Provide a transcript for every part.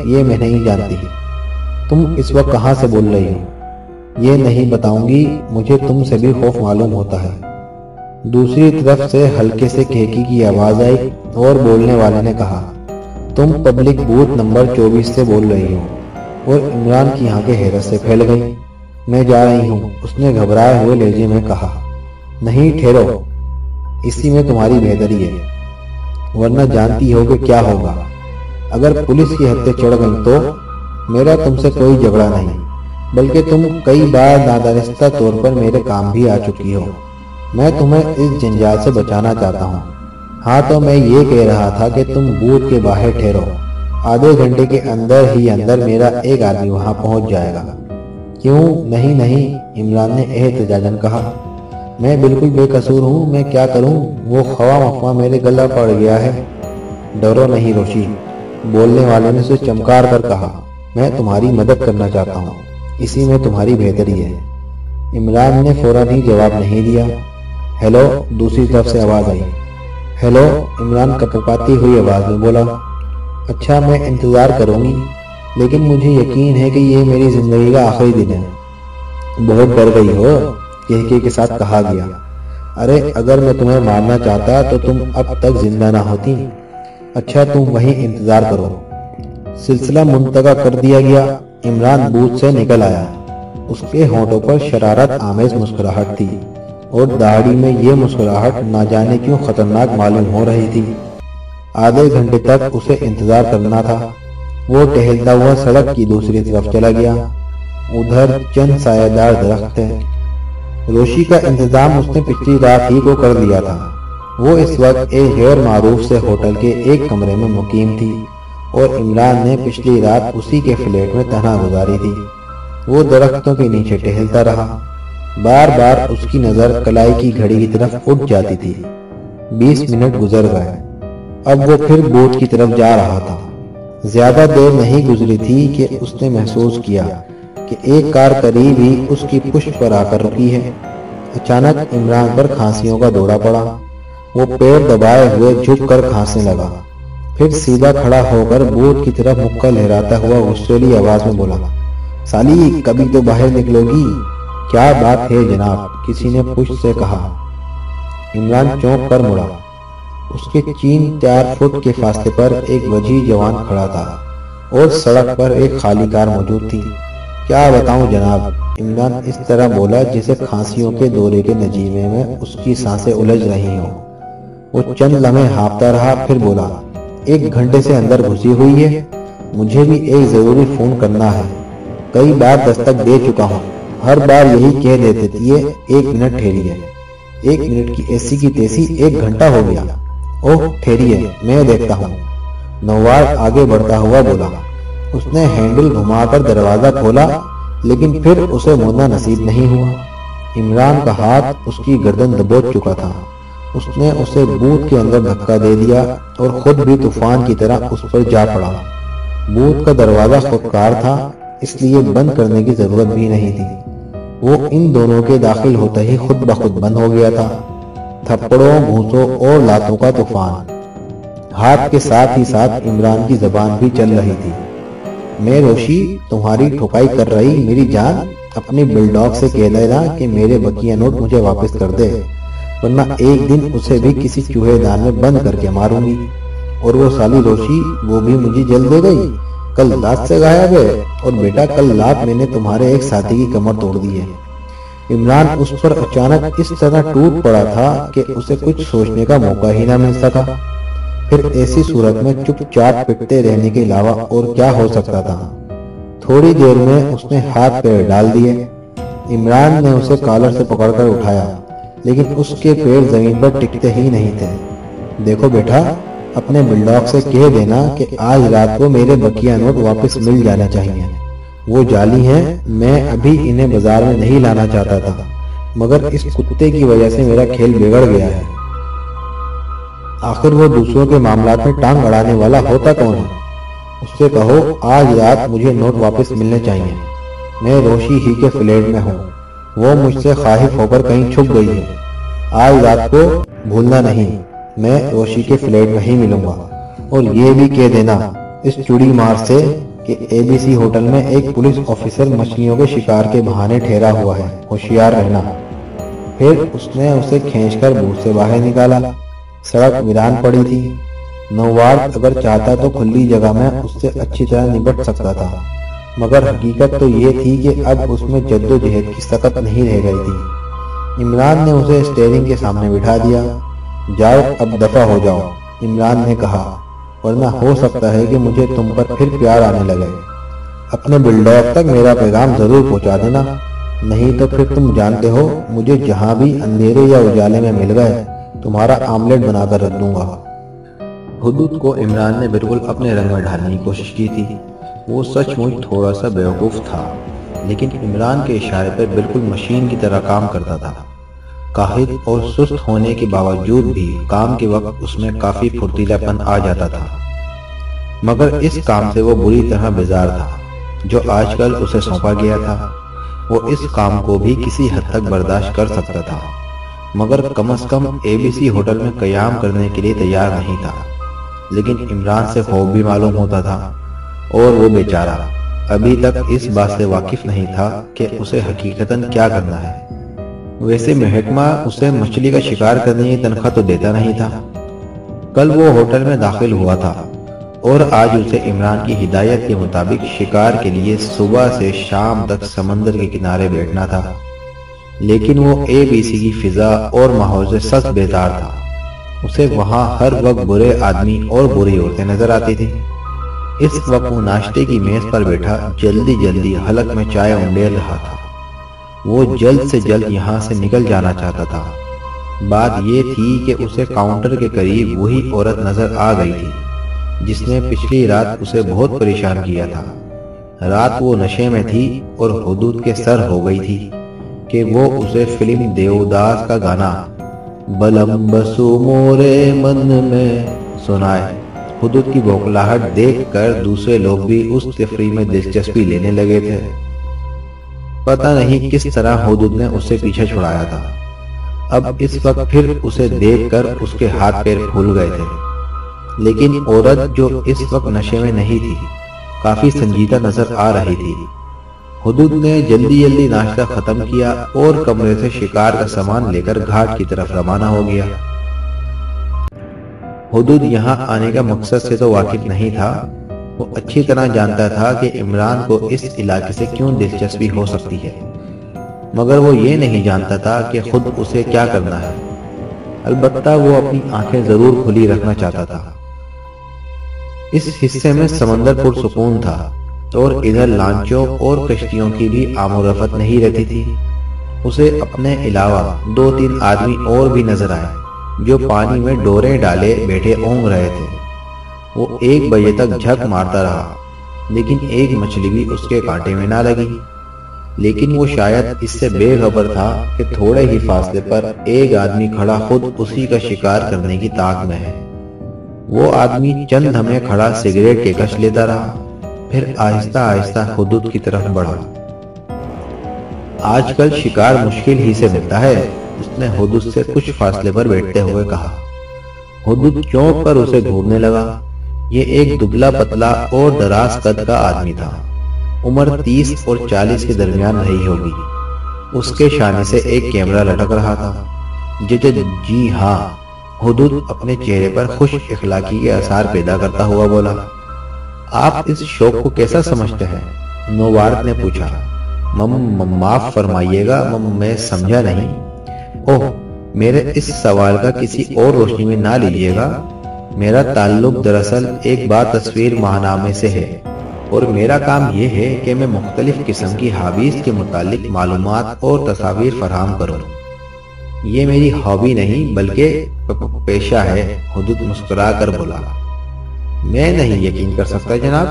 یہ میں نہیں جانتی۔ تم اس وقت کہاں سے بول رہی ہو؟ یہ نہیں بتاؤں گی، مجھے تم سے بھی خوف معلوم ہوتا ہے۔ دوسری طرف سے ہلکے سے کہکی کی آواز آئی اور بولنے والے نے کہا، تم پبلک بوتھ نمبر 24 سے بول رہی ہو۔ اور عمران کی آنکھیں حیرت سے پھیل گئیں۔ میں جا رہی ہوں، اس نے گھبرائے ہوئے لہجے میں کہا۔ نہیں، ٹھہرو، اسی میں تمہاری بہتری ہے، ورنہ جانتی ہو کہ کیا ہوگا اگر پولیس کی ہتھے چڑھ گئیں تو؟ میرا تم سے کوئی جھگڑا نہیں، بلکہ تم کئی بار نادانستہ طور پر میرے کام بھی آ چکی ہو۔ میں تمہیں اس جنجال سے بچانا چاہتا ہوں۔ ہاں تو میں یہ کہہ رہا تھا کہ تم بوتھ کے باہر ٹھہرو، آدھے گھنٹے کے اندر ہی اندر میرا ایک آدمی وہاں پہنچ جائے گا۔ کیوں؟ نہیں، عمران نے احتجاجاً کہا، میں بالکل بے قصور ہوں، میں کیا کروں؟ وہ خواہ مخواہ میرے گلا پڑ گیا ہے۔ ڈرو نہیں روشی، بولنے والے نے اسے چمکار کر کہا، میں تمہاری مدد کرنا چاہتا ہوں، اسی میں تمہاری بہتری ہے۔ عمران نے فوراً ہی جواب نہیں دیا۔ ہیلو، دوسری طرف سے آواز آئی۔ ہیلو، عمران کپکپاتی ہوئی آواز میں بولا۔ اچھا، میں انتظار کروں گی، لیکن مجھے یقین ہے کہ یہ میری زندگی کا آخری دن ہے۔ بہت ڈر گئی ہو، کہکے کے ساتھ کہا گیا۔ ارے اگر میں تمہیں مارنا چاہتا تو تم اب تک زندہ نہ ہوتی۔ اچھا، تم وہیں انتظار کرو۔ سلسلہ منتقل کر دیا گیا۔ عمران بوتھ سے نکل آیا۔ اس کے ہونٹوں پر شرارت آمیز مسکراہٹ تھی اور داڑھی میں یہ مسکراہٹ نہ جانے کیوں خطرناک معلوم ہو رہی تھی۔ آدھے گھنٹے تک اسے انتظار کرنا تھا۔ وہ ٹہلتا ہوا سڑک کی دوسری طرف چلا گیا۔ ادھر چند سایہ دار درخت ہیں۔ روشی کا انتظام اس نے پچھلی رات ہی کو کر لیا تھا۔ وہ اس وقت ایک غیر معروف سے ہوٹل کے ایک کمرے میں مقیم تھی اور عمران نے پچھلی رات اسی کے فلیٹ میں تنہا گزاری تھی۔ وہ درختوں کے نیچے ٹہلتا رہا۔ بار بار اس کی نظر کلائی کی گھڑی کی طرف اٹھ جاتی تھی۔ 20 منٹ گزر گئے۔ اب وہ پھر بوتھ کی طرف جا رہا تھا۔ زیادہ دیر نہیں گزری تھی کہ اس نے محسوس کیا کہ ایک کار قریب ہی اس کی پشت پر آ کر رکی ہے۔ اچانک عمران پر کھانسیوں کا دورہ پڑا۔ وہ پیر دبائے ہوئے جھک کر کھانسنے لگا، پھر سیدھا کھڑا ہو کر بوتھ کی طرف مکہ لہراتا ہوا غصیلی آواز میں بولا، سالی کبھی تو باہر نکلو گی؟ کیا بات ہے جناب؟ کسی نے پشت سے کہا۔ عمران چونک کر مڑا۔ اس کے 3-4 فٹ کے فاصلے پر ایک وجیح جوان کھڑا تھا اور سڑک پر ایک خالی کار موجود تھی۔ کیا بتاؤں جناب؟ عمران اس طرح بولا جیسے کھانسیوں کے دورے کے نجیبے میں اس کی سانسیں الجھ رہی ہوں۔ وہ چند لمحے ہانپتا رہا، پھر بولا، 1 گھنٹے سے اندر گھسی ہوئی ہے، مجھے بھی ایک ضروری فون کرنا ہے، کئی بار دستک دے چکا ہوں، ہر بار یہی کہہ دیتے تھے 1 منٹ ٹھہریے۔ 1 منٹ کی ایسی کی تیسی 1 گھنٹہ ہو گیا۔ اوہ ٹھہریے، میں دیکھتا ہوں۔ نوار آگے بڑھتا ہوا بولا۔ اس نے ہینڈل گھما کر دروازہ کھولا، لیکن پھر اسے مڑنا نصیب نہیں ہوا۔ عمران کا ہاتھ اس کی گردن دبوچ چکا تھا۔ اس نے اسے بوتھ کے اندر دھکا دے دیا اور خود بھی طوفان کی طرح اس پر جا پڑا۔ بوتھ کا دروازہ خودکار تھا، اس لیے بند کرنے کی ضرورت بھی نہیں تھی۔ وہ ان دونوں کے داخل ہوتے ہی خود بخود بند ہو گیا تھا۔ تھپڑوں، گھونسوں اور لاتوں کا طوفان۔ ہاتھ کے ساتھ ہی ساتھ عمران کی زبان بھی چل رہی تھی۔ میں روشی، تمہاری ٹھکائی کر رہی میری جان، اپنی بلڈاگ سے کہہ دینا کہ میرے بقیہ نوٹ مجھے واپس کر دے، ورنہ ایک دن اسے بھی کسی چوہے دان میں بند کر کے ماروں گی۔ اور وہ سالی روشی، وہ بھی مجھے جل دے گئی، کل رات سے غائب ہے، اور بیٹا کل رات میں نے تمہارے ایک ساتھی کی کمر توڑ دی ہے۔ عمران اس پر اچانک اس طرح ٹوٹ پڑا تھا کہ اسے کچھ سوچنے کا موقع ہی نہ مل سکا۔ پھر ایسی صورت میں چپ چاپ پٹتے رہنے کے علاوہ اور کیا ہو سکتا تھا؟ تھوڑی دیر میں اس نے ہاتھ پیر ڈال دیے۔ عمران نے اسے کالر سے پکڑ کر اٹھایا، لیکن اس کے پیر زمین پر ٹکتے ہی نہیں تھے۔ دیکھو بیٹا، اپنے بلڈاگ سے کہہ دینا کہ آج رات کو میرے بقیہ نوٹ واپس مل جانا چاہیے۔ وہ جعلی ہیں، میں ابھی انہیں بازار میں نہیں لانا چاہتا تھا، مگر اس کتے کی وجہ سے میرا کھیل بگڑ گیا ہے۔ آخر وہ دوسروں کے معاملات میں ٹانگ اڑانے والا ہوتا کون ہے؟ اس سے کہو آج رات مجھے نوٹ واپس ملنے چاہیے۔ میں روشی ہی کے فلیٹ میں ہوں، وہ مجھ سے خائف ہو کر کہیں چھپ گئی ہے۔ آج رات کو بھولنا نہیں، میں روشی کے فلیٹ میں ہی ملوں گا۔ اور یہ بھی کہہ دینا اس چڑی مار سے کہ ABC ہوٹل میں ایک پولیس آفیسر مچھلیوں کے شکار کے بہانے ٹھہرا ہوا ہے، ہوشیار رہنا۔ پھر اس نے اسے کھینچ کر بوٹ سے باہر نکالا۔ سڑک ویران پڑی تھی۔ نووارد اگر چاہتا تو کھلی جگہ میں اس سے اچھی طرح نپٹ سکتا تھا، مگر حقیقت تو یہ تھی کہ اب اس میں جد و جہد کی سکت نہیں رہ گئی تھی۔ عمران نے اسے اسٹیئرنگ کے سامنے بٹھا دیا۔ جاؤ، اب دفع ہو جاؤ، عمران نے کہا، ورنہ ہو سکتا ہے کہ مجھے تم پر پھر پیار آنے لگے۔ اپنے بلڈوگ تک میرا پیغام ضرور پہنچا دینا، نہیں تو پھر تم جانتے ہو مجھے جہاں بھی اندھیرے یا اجالے میں مل گئے تمہارا آملیٹ بنا کر رکھ دوں گا۔ حدود کو عمران نے بالکل اپنے رنگ میں ڈھالنے کی کوشش کی تھی۔ وہ سچ مچ تھوڑا سا بیوقوف تھا، لیکن عمران کے اشارے پر بالکل مشین کی طرح کام کرتا تھا۔ کاہل اور سست ہونے کے باوجود بھی کام کے وقت اس میں کافی پھرتیلا پن آ جاتا تھا، مگر اس کام سے وہ بری طرح بیزار تھا جو آج کل اسے سونپا گیا تھا۔ وہ اس کام کو بھی کسی حد تک برداشت کر سکتا تھا، مگر کم از کم ABC ہوٹل میں قیام کرنے کے لیے تیار نہیں تھا۔ لیکن عمران سے خوف بھی معلوم ہوتا تھا، اور وہ بیچارہ ابھی تک اس بات سے واقف نہیں تھا کہ اسے حقیقتاً کیا کرنا ہے۔ ویسے محکمہ اسے مچھلی کا شکار کرنے کی تنخواہ تو دیتا نہیں تھا۔ کل وہ ہوٹل میں داخل ہوا تھا اور آج اسے عمران کی ہدایت کے مطابق شکار کے لیے صبح سے شام تک سمندر کے کنارے بیٹھنا تھا، لیکن وہ ABC کی فضا اور ماحول سے سخت بیزار تھا۔ اسے وہاں ہر وقت برے آدمی اور بری عورتیں نظر آتی تھی۔ اس وقت وہ ناشتے کی میز پر بیٹھا جلدی حلق میں چائے انڈیل رہا تھا۔ وہ جلد سے جلد یہاں سے نکل جانا چاہتا تھا۔ بات یہ تھی کہ اسے کاؤنٹر کے قریب وہی عورت نظر آ گئی تھی جس نے پچھلی رات اسے بہت پریشان کیا تھا۔ رات وہ نشے میں تھی اور حدود کے سر ہو گئی تھی کہ وہ اسے فلم دیوداس کا گانا بلم بسو مورے من میں سنائے۔ حدود کی بھوکلاہٹ دیکھ کر دوسرے لوگ بھی اس تفریح میں دلچسپی لینے لگے تھے۔ پتہ نہیں کس طرح حدود نے اسے پیچھے چھڑایا تھا۔ اب اس وقت پھر اسے دیکھ کر اس کے ہاتھ پیر پھول گئے تھے، لیکن عورت جو اس وقت نشے میں نہیں تھی کافی سنجیدہ نظر آ رہی تھی۔ حدود نے جلدی ناشتہ ختم کیا اور کمرے سے شکار کا سامان لے کر گھاٹ کی طرف روانہ ہو گیا۔ حدود یہاں آنے کا مقصد سے تو واقف نہیں تھا۔ وہ اچھی طرح جانتا تھا کہ عمران کو اس علاقے سے کیوں دلچسپی ہو سکتی ہے، مگر وہ یہ نہیں جانتا تھا کہ خود اسے کیا کرنا ہے۔ البتہ وہ اپنی آنکھیں ضرور کھلی رکھنا چاہتا تھا۔ اس حصے میں سمندر پرسکون تھا اور ادھر لانچوں اور کشتیوں کی بھی آمد و رفت نہیں رہتی تھی۔ اسے اپنے علاوہ 2-3 آدمی اور بھی نظر آئے جو پانی میں ڈورے ڈالے بیٹھے اونگ رہے تھے۔ وہ 1 بجے تک جھک مارتا رہا، لیکن ایک مچھلی بھی اس کے کانٹے میں نہ لگی۔ لیکن وہ شاید اس سے بے خبر تھا کہ تھوڑے ہی فاصلے پر ایک آدمی کھڑا خود اسی کا شکار کرنے کی طاق میں ہے۔ وہ آدمی چند دھمے کھڑا سگریٹ کے کش لیتا رہا، پھر آہستہ حدود کی طرف بڑھا۔ آج کل شکار مشکل ہی سے ملتا ہے، اس نے حدود سے کچھ فاصلے پر بیٹھتے ہوئے کہا۔ حدود چونک پر اسے گھورنے لگا۔ یہ ایک دبلا پتلا اور دراز قد کا آدمی تھا، عمر 30 اور 40 کے درمیان رہی ہوگی۔ اس کے شانے سے ایک کیمرہ لٹک رہا تھا۔ جی ہاں، حدود اپنے چہرے پر خوش اخلاقی کے آثار پیدا کرتا ہوا بولا۔ آپ اس شوق کو کیسا سمجھتے ہیں؟ نووارد نے پوچھا۔ معاف فرمائیے گا، میں سمجھا نہیں۔ اوہ، میرے اس سوال کا کسی اور روشنی میں نہ لیجیے گا۔ میرا تعلق دراصل ایک بات تصویر ماہنامے سے ہے، اور میرا کام یہ ہے کہ میں مختلف قسم کی ہابیز کے متعلق معلومات اور تصاویر فراہم کروں۔ یہ میری ہابی نہیں بلکہ پیشہ ہے، حدود مسکرا کر بولا۔ میں نہیں یقین کر سکتا جناب،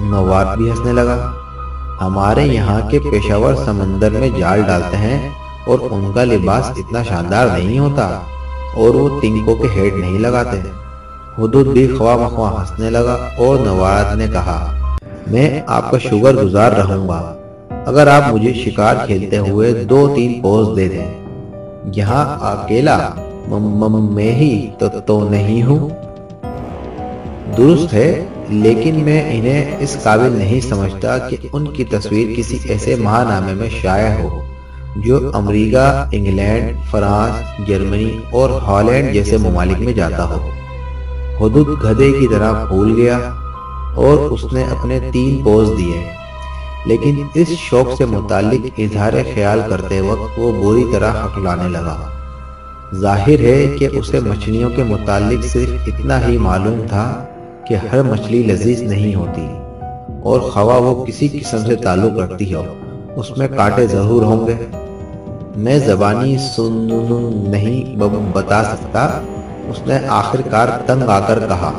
نووارد بھی ہنسنے لگا۔ ہمارے یہاں کے پیشہ ور سمندر میں جال ڈالتے ہیں اور ان کا لباس اتنا شاندار نہیں ہوتا، اور وہ تنکوں کے ہیڈ نہیں لگاتے۔ حدود بھی خواہ مخواہ ہنسنے لگا اور نووارد نے کہا، میں آپ کا شکر گزار رہوں گا اگر آپ مجھے شکار کھیلتے ہوئے 2-3 پوز دے دیں۔ یہاں اکیلا میں ہی تو نہیں ہوں۔ درست ہے، لیکن میں انہیں اس قابل نہیں سمجھتا کہ ان کی تصویر کسی ایسے ماہنامے میں شائع ہو جو امریکہ، انگلینڈ، فرانس، جرمنی اور ہالینڈ جیسے ممالک میں جاتا ہو۔ حدود گدھے کی طرح پھول گیا اور اس نے اپنے 3 پوز دیے، لیکن اس شوق سے متعلق اظہار خیال کرتے وقت وہ بری طرح ہکلانے لگا۔ ظاہر ہے کہ اسے مچھلیوں کے متعلق صرف اتنا ہی معلوم تھا کہ ہر مچھلی لذیذ نہیں ہوتی، اور خواہ وہ کسی قسم سے تعلق رکھتی ہو، اس میں کانٹے ضرور ہوں گے۔ میں زبانی نہیں بتا سکتا، اس نے آخر کار تنگ آ کر کہا،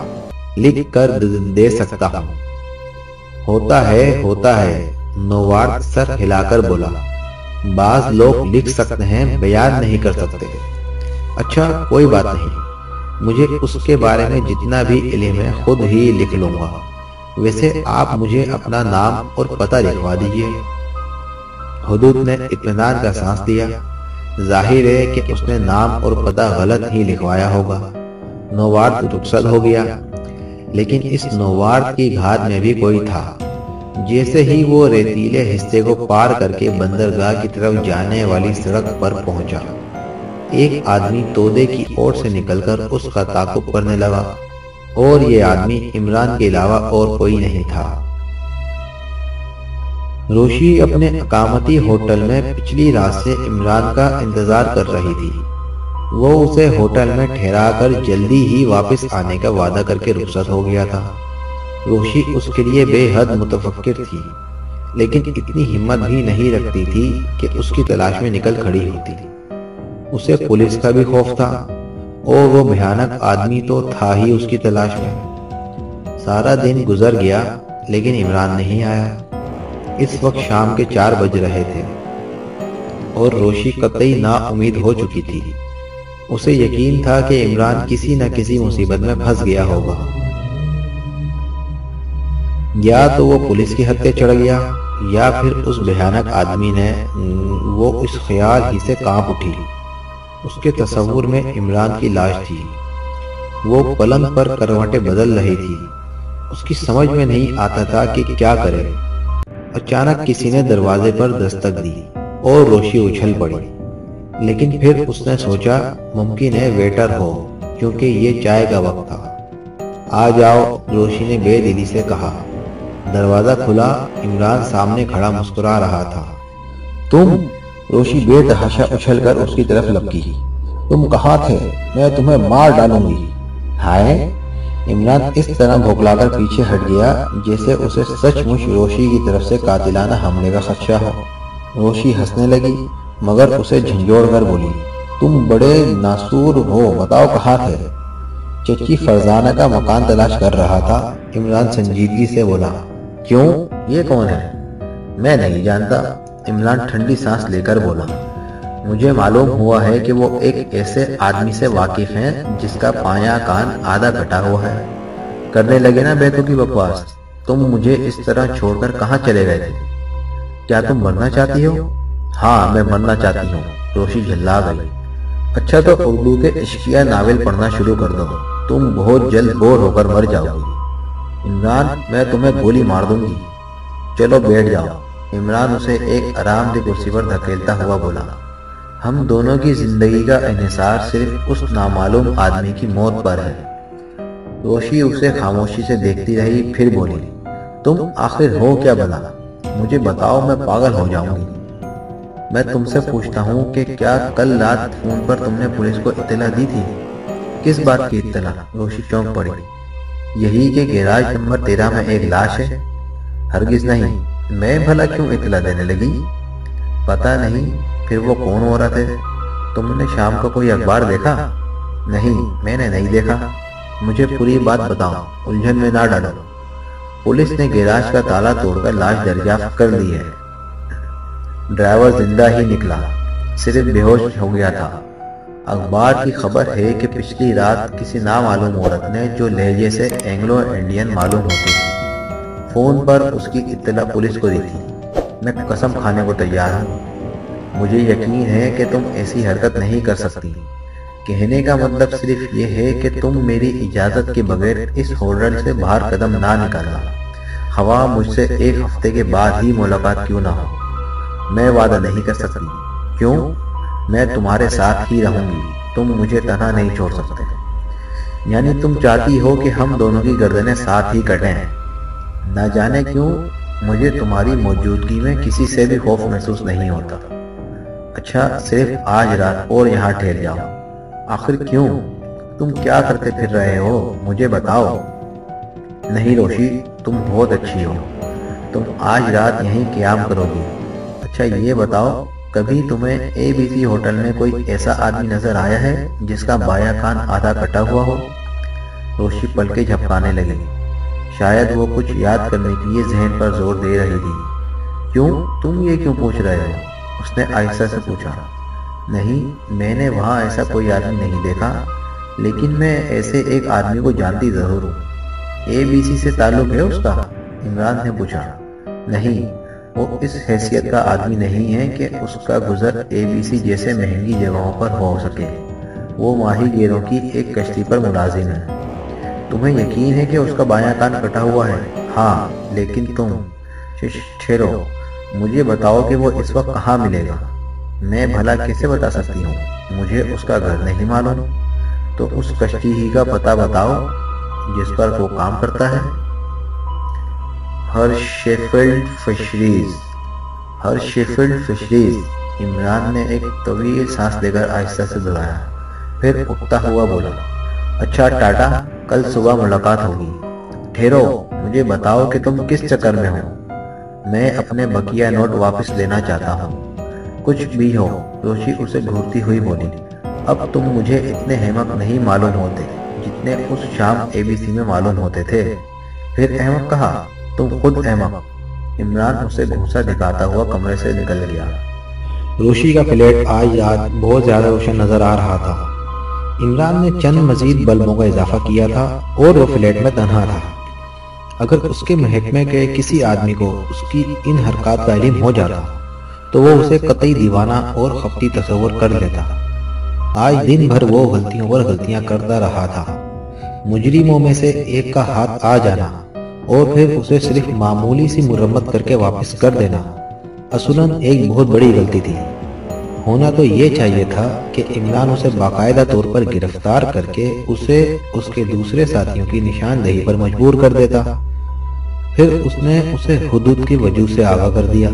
لکھ کر دے سکتا ہوں۔ ہوتا ہے، نوارد سر ہلا کر بولا، بعض لوگ لکھ سکتے ہیں، بیان نہیں کر سکتے۔ اچھا، کوئی بات نہیں، مجھے اس کے بارے میں جتنا بھی علم ہے خود ہی لکھ لوں گا۔ ویسے آپ مجھے اپنا نام اور پتہ لکھوا دیجئے۔ حدود نے اطمینان کا سانس لیا۔ ظاہر ہے کہ اس نے نام اور پتہ غلط ہی لکھوایا ہوگا۔ نوارد رخصت ہو گیا، لیکن اس نوارد کی گھات میں بھی کوئی تھا۔ جیسے ہی وہ ریتیلے حصے کو پار کر کے بندرگاہ کی طرف جانے والی سڑک پر پہنچا، ایک آدمی تودے کی اوٹ سے نکل کر اس کا تعاقب کرنے لگا، اور یہ آدمی عمران کے علاوہ اور کوئی نہیں تھا۔ روشی اپنے اقامتی ہوٹل میں پچھلی رات سے عمران کا انتظار کر رہی تھی۔ وہ اسے ہوٹل میں ٹھہرا کر جلدی ہی واپس آنے کا وعدہ کر کے رخصت ہو گیا تھا۔ روشی اس کے لیے بے حد متفکر تھی، لیکن اتنی ہمت بھی نہیں رکھتی تھی کہ اس کی تلاش میں نکل کھڑی ہوتی۔ اسے پولیس کا بھی خوف تھا، اور وہ بھیانک آدمی تو تھا ہی اس کی تلاش میں۔ سارا دن گزر گیا، لیکن عمران نہیں آیا۔ اس وقت شام کے 4 بج رہے تھے، اور روشی قطعی نا امید ہو چکی تھی۔ اسے یقین تھا کہ عمران کسی نہ کسی مصیبت میں پھنس گیا ہوگا۔ یا تو وہ پولیس کی ہتھے چڑھ گیا، یا پھر اس بھیانک آدمی نے۔ وہ اس خیال ہی سے کانپ اٹھی۔ اس کے تصور میں عمران کی لاش تھی۔ وہ پلنگ پر کروٹیں بدل رہی تھی۔ اس کی سمجھ میں نہیں آتا تھا کہ کیا کرے۔ اچانک کسی نے دروازے پر دستک دی، اور روشی اچھل پڑی۔ لیکن پھر اس نے سوچا ممکن ہے ویٹر ہو، کیونکہ یہ چائے کا وقت تھا۔ آ جاؤ، روشی نے بے دلی سے کہا۔ دروازہ کھلا، عمران سامنے کھڑا مسکرا رہا تھا۔ تم؟ روشی بے تحاشا اچھل کر اس کی طرف لپکی۔ تم کہاں تھے؟ میں تمہیں مار ڈالوں گی۔ ہائے! عمران اس طرح بھوکلا کر پیچھے ہٹ گیا جیسے اسے سچ مچ روشی کی طرف سے قاتلانہ حملے کا خدشہ ہو۔ روشی ہنسنے لگی، مگر اسے جھنجھوڑ کر بولی، تم بڑے ناسور ہو، بتاؤ کہاں تھے؟ چچی فرزانہ کا مکان تلاش کر رہا تھا، عمران سنجیدگی سے بولا۔ کیوں؟ یہ کون ہے؟ میں نہیں جانتا، عمران ٹھنڈی سانس لے کر بولا۔ مجھے معلوم ہوا ہے کہ وہ ایک ایسے آدمی سے واقف ہیں جس کا پایاں کان آدھا کٹا ہوا ہے۔ کرنے لگے نا بیتوں کی بکواس؟ تم مجھے اس طرح چھوڑ کر کہاں چلے گئے تھے؟ کیا تم مرنا چاہتی ہو؟ ہاں، میں مرنا چاہتی ہوں، روشی جھلا گئی۔ اچھا تو اردو کے عشقیہ ناول پڑھنا شروع کر دو، تم بہت جلد بور ہو کر مر جاؤ گی۔ عمران، میں تمہیں گولی مار دوں گی۔ چلو بیٹھ جاؤ، عمران اسے ایک آرام دہ کرسی پر دھکیلتا ہوا بولا۔ ہم دونوں کی زندگی کا انحصار صرف اس نامعلوم آدمی کی موت پر ہے۔ روشی اسے خاموشی سے دیکھتی رہی، پھر بولی، تم آخر ہو کیا بھلا؟ مجھے بتاؤ، میں پاگل ہو جاؤں گی۔ میں تم سے پوچھتا ہوں کہ کیا کل رات فون پر تم نے پولیس کو اطلاع دی تھی؟ کس بات کی اطلاع؟ روشی چونک پڑی۔ یہی کہ گیراج نمبر 13 میں ایک لاش ہے؟ ہرگز نہیں، میں بھلا کیوں اطلاع دینے لگی؟ پتہ نہیں، پھر وہ کون ہو رہا تھے؟ تم نے شام کو کوئی اخبار دیکھا؟ نہیں، میں نے نہیں دیکھا۔ مجھے پوری بات بتاؤ، الجھن میں نہ ڈالو۔ پولیس نے گیراج کا تالا توڑ کر لاش دریافت کر لی ہے۔ ڈرائیور زندہ ہی نکلا، صرف بے ہوش ہو گیا تھا۔ اخبار کی خبر ہے کہ پچھلی رات کسی نامعلوم عورت نے، جو لہجے سے اینگلو انڈین معلوم ہوتی تھی، فون پر اس کی اطلاع پولیس کو دی تھی۔ میں قسم کھانے کو تیار ہوں، مجھے یقین ہے کہ تم ایسی حرکت نہیں کر سکتی، کہنے کا مطلب صرف یہ ہے کہ تم میری اجازت کے بغیر اس ہوٹل سے باہر قدم نہ نکالنا، خواہ مجھ سے 1 ہفتے کے بعد ہی ملاقات کیوں نہ ہو۔ میں وعدہ نہیں کر سکتی۔ کیوں؟ میں تمہارے ساتھ ہی رہوں گی، تم مجھے تنہا نہیں چھوڑ سکتے۔ یعنی تم چاہتی ہو کہ ہم دونوں کی گردنیں ساتھ ہی کٹیں۔ نہ جانے کیوں مجھے تمہاری موجودگی میں کسی سے بھی خوف محسوس نہیں ہوتا۔ اچھا، صرف آج رات اور یہاں ٹھہر جاؤ۔ آخر کیوں؟ تم کیا کرتے پھر رہے ہو؟ مجھے بتاؤ۔ نہیں روشی، تم بہت اچھی ہو، تم آج رات یہیں قیام کرو گی۔ اچھا یہ بتاؤ، کبھی تمہیں ABC ہوٹل میں کوئی ایسا آدمی نظر آیا ہے جس کا بایاں کان آدھا کٹا ہوا ہو؟ روشی پلکیں جھپکانے لگی۔ شاید وہ کچھ یاد کرنے کے لیے ذہن پر زور دے رہی تھی۔ کیوں؟ تم یہ کیوں پوچھ رہے ہو؟ اس نے آہستہ سے پوچھا۔ نہیں، میں نے وہاں ایسا کوئی آدمی نہیں دیکھا، لیکن میں ایسے ایک آدمی کو جانتی ضرور ہوں۔ ABC سے تعلق ہے اس کا؟ عمران نے پوچھا۔ نہیں، وہ اس حیثیت کا آدمی نہیں ہے کہ اس کا گزر ABC جیسے مہنگی جگہوں پر ہو سکے۔ وہ ماہی گیروں کی ایک کشتی پر ملازم ہے۔ تمہیں یقین ہے کہ اس کا بایاں کان کٹا ہوا ہے؟ ہاں، لیکن تم ٹھہرو، مجھے بتاؤ کہ وہ اس وقت کہاں ملے گا۔ میں بھلا کیسے بتا سکتی ہوں؟ مجھے اس کا گھر نہیں معلوم۔ تو اس کشتی ہی کا پتہ بتاؤ جس پر وہ کام کرتا ہے۔ Hirschfeld fisheries. عمران نے ایک طویل سانس لے کر آہستہ سے دہرایا، پھر اٹھتا ہوا بولا۔ اچھا ٹاٹا، کل صبح ملاقات ہوگی۔ ٹھہرو، مجھے بتاؤ کہ تم کس چکر میں ہو۔ میں اپنے بقیہ نوٹ واپس لینا چاہتا ہوں۔ کچھ بھی ہو، روشی اسے گھورتی ہوئی بولی، اب تم مجھے اتنے احمق نہیں معلوم ہوتے جتنے اس شام ABC میں معلوم ہوتے تھے۔ پھر احمق کہا؟ تم خود احمق۔ عمران اسے غصہ دکھاتا ہوا کمرے سے نکل گیا۔ روشی کا فلیٹ آج رات بہت زیادہ روشن نظر آ رہا تھا۔ عمران نے چند مزید بلبوں کا اضافہ کیا تھا اور وہ فلیٹ میں تنہا تھا۔ اگر اس کے محکمے کے کسی آدمی کو اس کی ان حرکات کا علم ہو جاتا تو وہ اسے قطعی دیوانہ اور خفتی تصور کر لیتا۔ آج دن بھر وہ غلطیوں پر غلطیاں کرتا رہا تھا۔ مجرموں میں سے ایک کا ہاتھ آ جانا اور پھر اسے صرف معمولی سی مرمت کر کے واپس کر دینا اصلاً ایک بہت بڑی غلطی تھی۔ ہونا تو یہ چاہیے تھا کہ عمران اسے باقاعدہ طور پر گرفتار کر کے اسے اس کے دوسرے ساتھیوں کی نشاندہی پر مجبور کر دیتا۔ پھر اس نے اسے حدود کے وجود سے آگاہ کر دیا،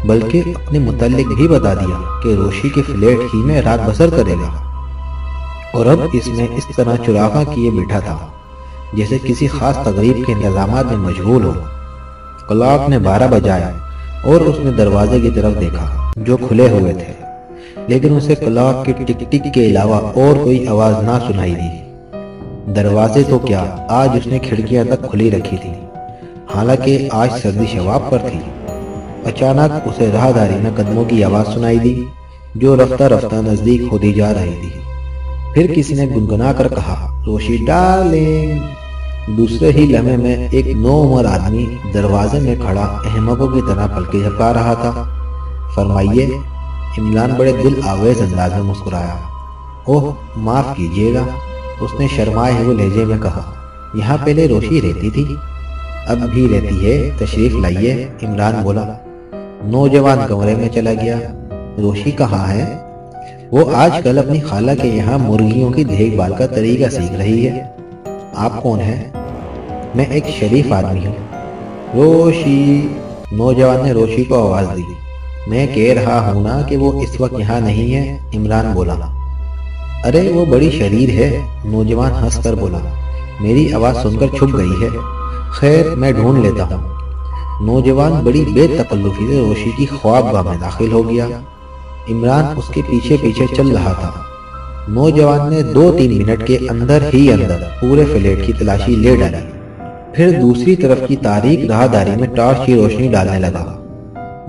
بلکہ اپنے متعلق بھی بتا دیا کہ روشی کے فلیٹ ہی میں رات بسر کرے گا، اور اب اس میں اس طرح چراغاں کیے بیٹھا تھا جیسے کسی خاص تقریب کے انتظامات میں مشغول ہو۔ کلاک نے 12 بجایا اور اس نے دروازے کی طرف دیکھا جو کھلے ہوئے تھے، لیکن اسے کلاک کے ٹک ٹک کے علاوہ اور کوئی آواز نہ سنائی دی۔ دروازے تو کیا، آج اس نے کھڑکیاں تک کھلی رکھی تھی، حالانکہ آج سردی شواب پر تھی۔ اچانک اسے راہداری میں قدموں کی آواز سنائی دی جو رفتہ رفتہ نزدیک ہوتی جا رہی تھی۔ پھر کسی نے گنگنا کر کہا، روشی ڈارلنگ۔ دوسرے ہی لمحے میں ایک نوعمر آدمی دروازے میں کھڑا احمقوں کی طرح پلکیں جھپکا رہا تھا۔ فرمائیے۔ عمران بڑے دل آویز انداز میں مسکرایا۔ اوہ معاف کیجیے گا، اس نے شرمائے ہوئے لہجے میں کہا۔ یہاں پہلے روشی رہتی تھی؟ اب بھی رہتی ہے، تشریف لائیے، عمران بولا۔ نوجوان کمرے میں چلا گیا۔ روشی کہاں ہے؟ وہ آج کل اپنی خالہ کے یہاں مرغیوں کی دیکھ بھال کا طریقہ سیکھ رہی ہے۔ آپ کون ہیں؟ میں ایک شریف آدمی ہوں۔ روشی، نوجوان نے روشی کو آواز دی۔ میں کہہ رہا ہوں نا کہ وہ اس وقت یہاں نہیں ہے، عمران بولا۔ ارے وہ بڑی شریر ہے، نوجوان ہنس کر بولا۔ میری آواز سن کر چھپ گئی ہے، خیر میں ڈھونڈ لیتا ہوں۔ نوجوان بڑی بے تکلفی سے روشی کی خواب گاہ میں داخل ہو گیا۔ عمران اس کے پیچھے پیچھے چل رہا تھا۔ نوجوان نے 2-3 منٹ کے اندر ہی پورے فلیٹ کی تلاشی لے ڈالی، پھر دوسری طرف کی تاریک راہداری میں ٹارچ کی روشنی ڈالنے لگا۔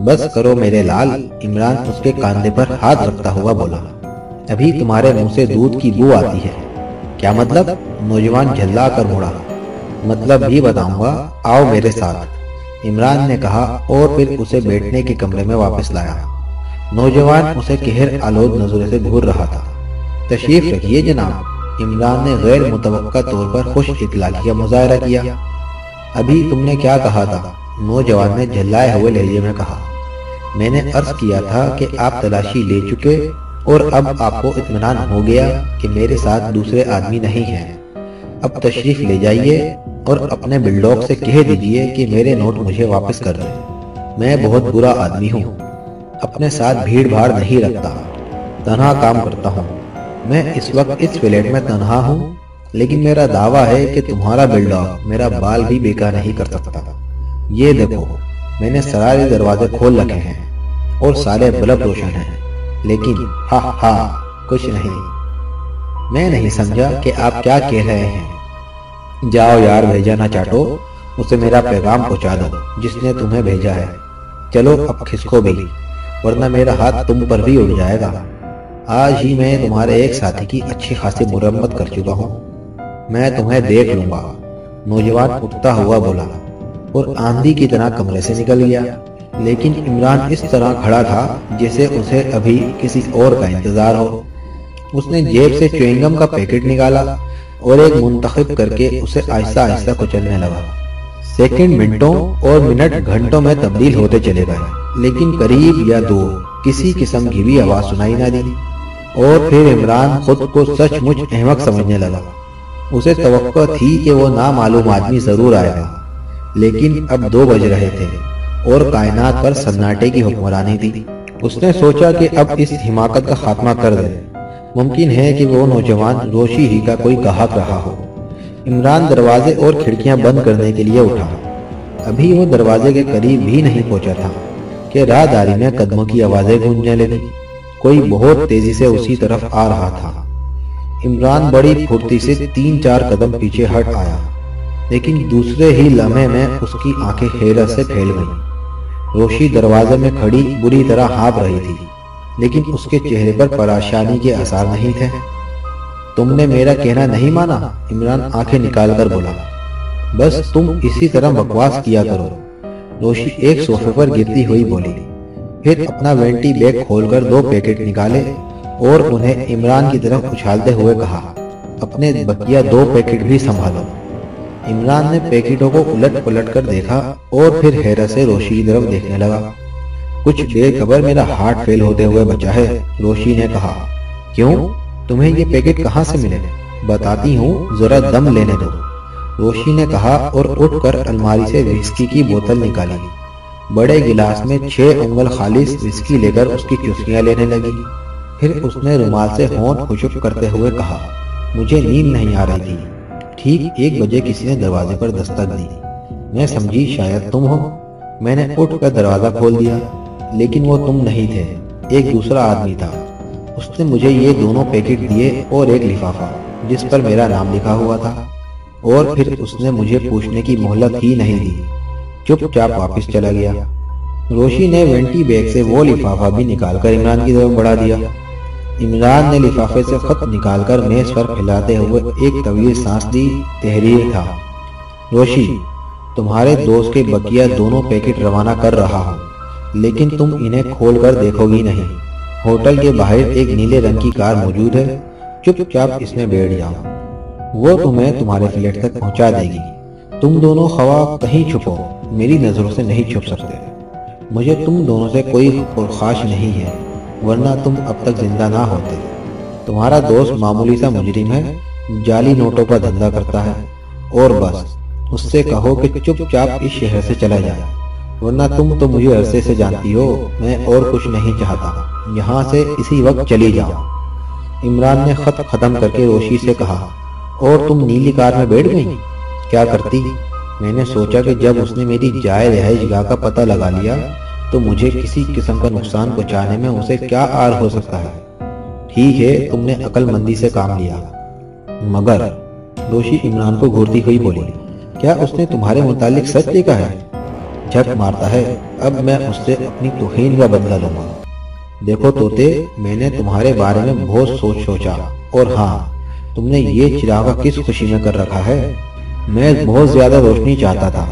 بس کرو میرے لال، عمران اس کے کاندھے پر ہاتھ رکھتا ہوا بولا۔ ابھی تمہارے منہ سے دودھ کی بو آتی ہے۔ کیا مطلب؟ نوجوان جھلا کر مڑا۔ مطلب بھی بتاؤں گا، آؤ میرے ساتھ، عمران نے کہا اور پھر اسے بیٹھنے کے کمرے میں واپس لایا۔ نوجوان اسے قہر آلود نظروں سے گھور رہا تھا۔ تشریف رکھیے جناب، عمران نے غیر متوقع طور پر خوش اطلاقی کا مظاہرہ کیا۔ ابھی تم نے کیا کہا تھا؟ نوجوان نے جھلائے ہوئے لہجے میں کہا۔ میں نے عرض کیا تھا کہ آپ تلاشی لے چکے اور اب آپ کو اطمینان ہو گیا کہ میرے ساتھ دوسرے آدمی نہیں ہیں۔ اب تشریف لے جائیے اور اپنے بلڈوگ سے کہہ دیجئے کہ میرے نوٹ مجھے واپس کر دیں۔ میں بہت برا آدمی ہوں، اپنے ساتھ بھیڑ بھاڑ نہیں رکھتا، تنہا کام کرتا ہوں۔ میں اس وقت اس فلیٹ میں تنہا ہوں، لیکن میرا دعویٰ ہے کہ تمہارا بلڈوگ میرا بال بھی بیکا نہیں کر سکتا۔ یہ دیکھو، میں نے سارے دروازے کھول رکھے ہیں اور سارے بلب روشن ہیں، لیکن ہاں کچھ نہیں۔ میں نہیں سمجھا کہ آپ کیا کہہ رہے ہیں۔ جاؤ یار، بھیجا نہ چاٹو، اسے میرا پیغام پہنچا دو جس نے تمہیں بھیجا ہے۔ چلو اب کھسکو بھی، ورنہ میرا ہاتھ تم پر بھی اڑ جائے گا۔ آج ہی میں تمہارے ایک ساتھی کی اچھی خاصی مرمت کر چکا ہوں، میں تمہیں دیکھ لوں گا۔ نوجوان اٹھتا ہوا بولا اور آندھی کی طرح کمرے سے نکل گیا، لیکن عمران اس طرح کھڑا تھا جیسے اسے ابھی کسی اور کا انتظار ہو۔ اس نے جیب سے چوئنگم کا پیکٹ نکالا اور ایک منتخب کر کے اسے آہستہ آہستہ کچلنے لگا۔ سیکنڈ منٹوں اور منٹ گھنٹوں میں تبدیل ہوتے چلے گئے، لیکن قریب یا دور کسی قسم کی بھی آواز سنائی نہ دی، اور پھر عمران خود کو سچ مچ احمق سمجھنے لگا۔ اسے توقع تھی کہ وہ نامعلوم آدمی ضرور آئے گا، لیکن اب 2 بج رہے تھے اور کائنات پر سناٹے کی حکمرانی تھی۔ اس نے سوچا کہ اب اس حماقت کا خاتمہ کر دے۔ ممکن ہے کہ وہ نوجوان روشی ہی کا کوئی گاہک رہا ہو۔ عمران دروازے اور کھڑکیاں بند کرنے کے لیے اٹھا۔ ابھی وہ دروازے کے قریب بھی نہیں پہنچا تھا کہ راہداری میں قدموں کی آوازیں گونجنے لگی۔ کوئی بہت تیزی سے اسی طرف آ رہا تھا۔ عمران بڑی پھرتی سے 3-4 قدم پیچھے ہٹ آیا، لیکن دوسرے ہی لمحے میں اس کی آنکھیں حیرت سے پھیل گئیں۔ روشی دروازے میں کھڑی بری طرح ہانپ رہی تھی، لیکن اس کے چہرے پر پریشانی کے آثار نہیں تھے۔ تم نے میرا کہنا نہیں مانا؟ عمران آنکھیں نکال کر بولا۔ بس تم اسی طرح بکواس کیا کرو، روشی ایک صوفے پر گرتی ہوئی بولی۔ پھر اپنا وینٹی بیگ کھول کر 2 پیکٹ نکالے اور انہیں عمران کی طرف اچھالتے ہوئے کہا، اپنے بقیہ 2 پیکٹ بھی سنبھالو۔ عمران نے پیکٹوں کو الٹ پلٹ کر دیکھا اور پھر حیرت سے روشی کی طرف دیکھنے لگا۔ کچھ دیر قبل میرا ہارٹ فیل ہوتے ہوئے بچا ہے، روشی نے کہا۔ کیوں؟ تمہیں یہ پیکٹ کہاں سے ملے؟ بتاتی ہوں، ذرا دم لینے دو، روشی نے کہا اور اٹھ کر الماری سے وسکی کی بوتل نکالی۔ بڑے گلاس میں 6 انگل خالص وسکی لے کر اس کی چسکیاں لینے لگی۔ پھر اس نے رومال سے ہونٹ خشک کرتے ہوئے کہا، مجھے نیند نہیں آ رہی تھی۔ ٹھیک 1 بجے کسی نے دروازے پر دستک دی۔ میں سمجھی شاید تم ہو۔ میں نے اٹھ کر دروازہ کھول دیا، لیکن وہ تم نہیں تھے، ایک دوسرا آدمی تھا۔ اس نے مجھے یہ دونوں پیکٹ دیے اور ایک لفافہ جس پر میرا نام لکھا ہوا تھا، اور پھر اس نے مجھے پوچھنے کی مہلت ہی نہیں دی، چپ چاپ واپس چلا گیا۔ روشی نے وینٹی بیگ سے وہ لفافہ بھی نکال کر عمران کی طرف بڑھا دیا۔ عمران نے لفافے سے خط نکال کر میز پر پھیلاتے ہوئے ایک طویل سانس لی۔ تحریر تھا، روشی، تمہارے دوست کے بقیہ 2 پیکٹ روانہ کر رہا ہوں، لیکن تم انہیں کھول کر دیکھو گی نہیں۔ ہوٹل کے باہر ایک نیلے رنگ کی کار موجود ہے، چپ چاپ اس میں بیٹھ جاؤ، وہ تمہیں تمہارے فلیٹ تک پہنچا دے گی۔ تم دونوں خواہ کہیں چھپو، میری نظروں سے نہیں چھپ سکتے۔ مجھے تم دونوں سے کوئی خواہش نہیں ہے، ورنہ تم اب تک زندہ نہ ہوتے۔ تمہارا دوست معمولی سا مجرم ہے، جعلی نوٹوں کا دھندا کرتا ہے، اور بس اس سے کہو کہ چپ چاپ اس شہر سے چلا جائے، ورنہ تم تو مجھے عرصے سے جانتی ہو، میں اور کچھ نہیں چاہتا، یہاں سے اسی وقت چلی جاؤ۔ عمران نے خط ختم کر کے روشی سے کہا، اور تم نیلی کار میں بیٹھ گئی؟ کیا کرتی؟ میں نے سوچا کہ جب اس نے میری جائے رہائش گاہ کا پتہ لگا لیا تو مجھے کسی قسم کا نقصان پہنچانے میں اسے کیا آر ہو سکتا ہے۔ ٹھیک ہے، تم نے عقل مندی سے کام لیا، مگر روشی عمران کو گھورتی ہوئی بولی، کیا اس نے تمہارے متعلق سچ لکھا ہے؟ جھک مارتا ہے، اب میں اس سے اپنی توہین کا بدلہ لوں گا۔ دیکھو طوطے، میں نے تمہارے بارے میں بہت سوچا، اور ہاں، تم نے یہ چراغا کس خوشی میں کر رکھا ہے؟ میں بہت زیادہ روشنی چاہتا تھا،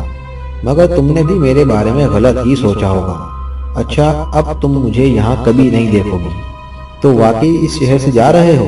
مگر تم نے بھی میرے بارے میں غلط ہی سوچا ہوگا۔ اچھا، اب تم مجھے یہاں کبھی نہیں دیکھو گی، تو واقعی اس شہر سے جا رہے ہو؟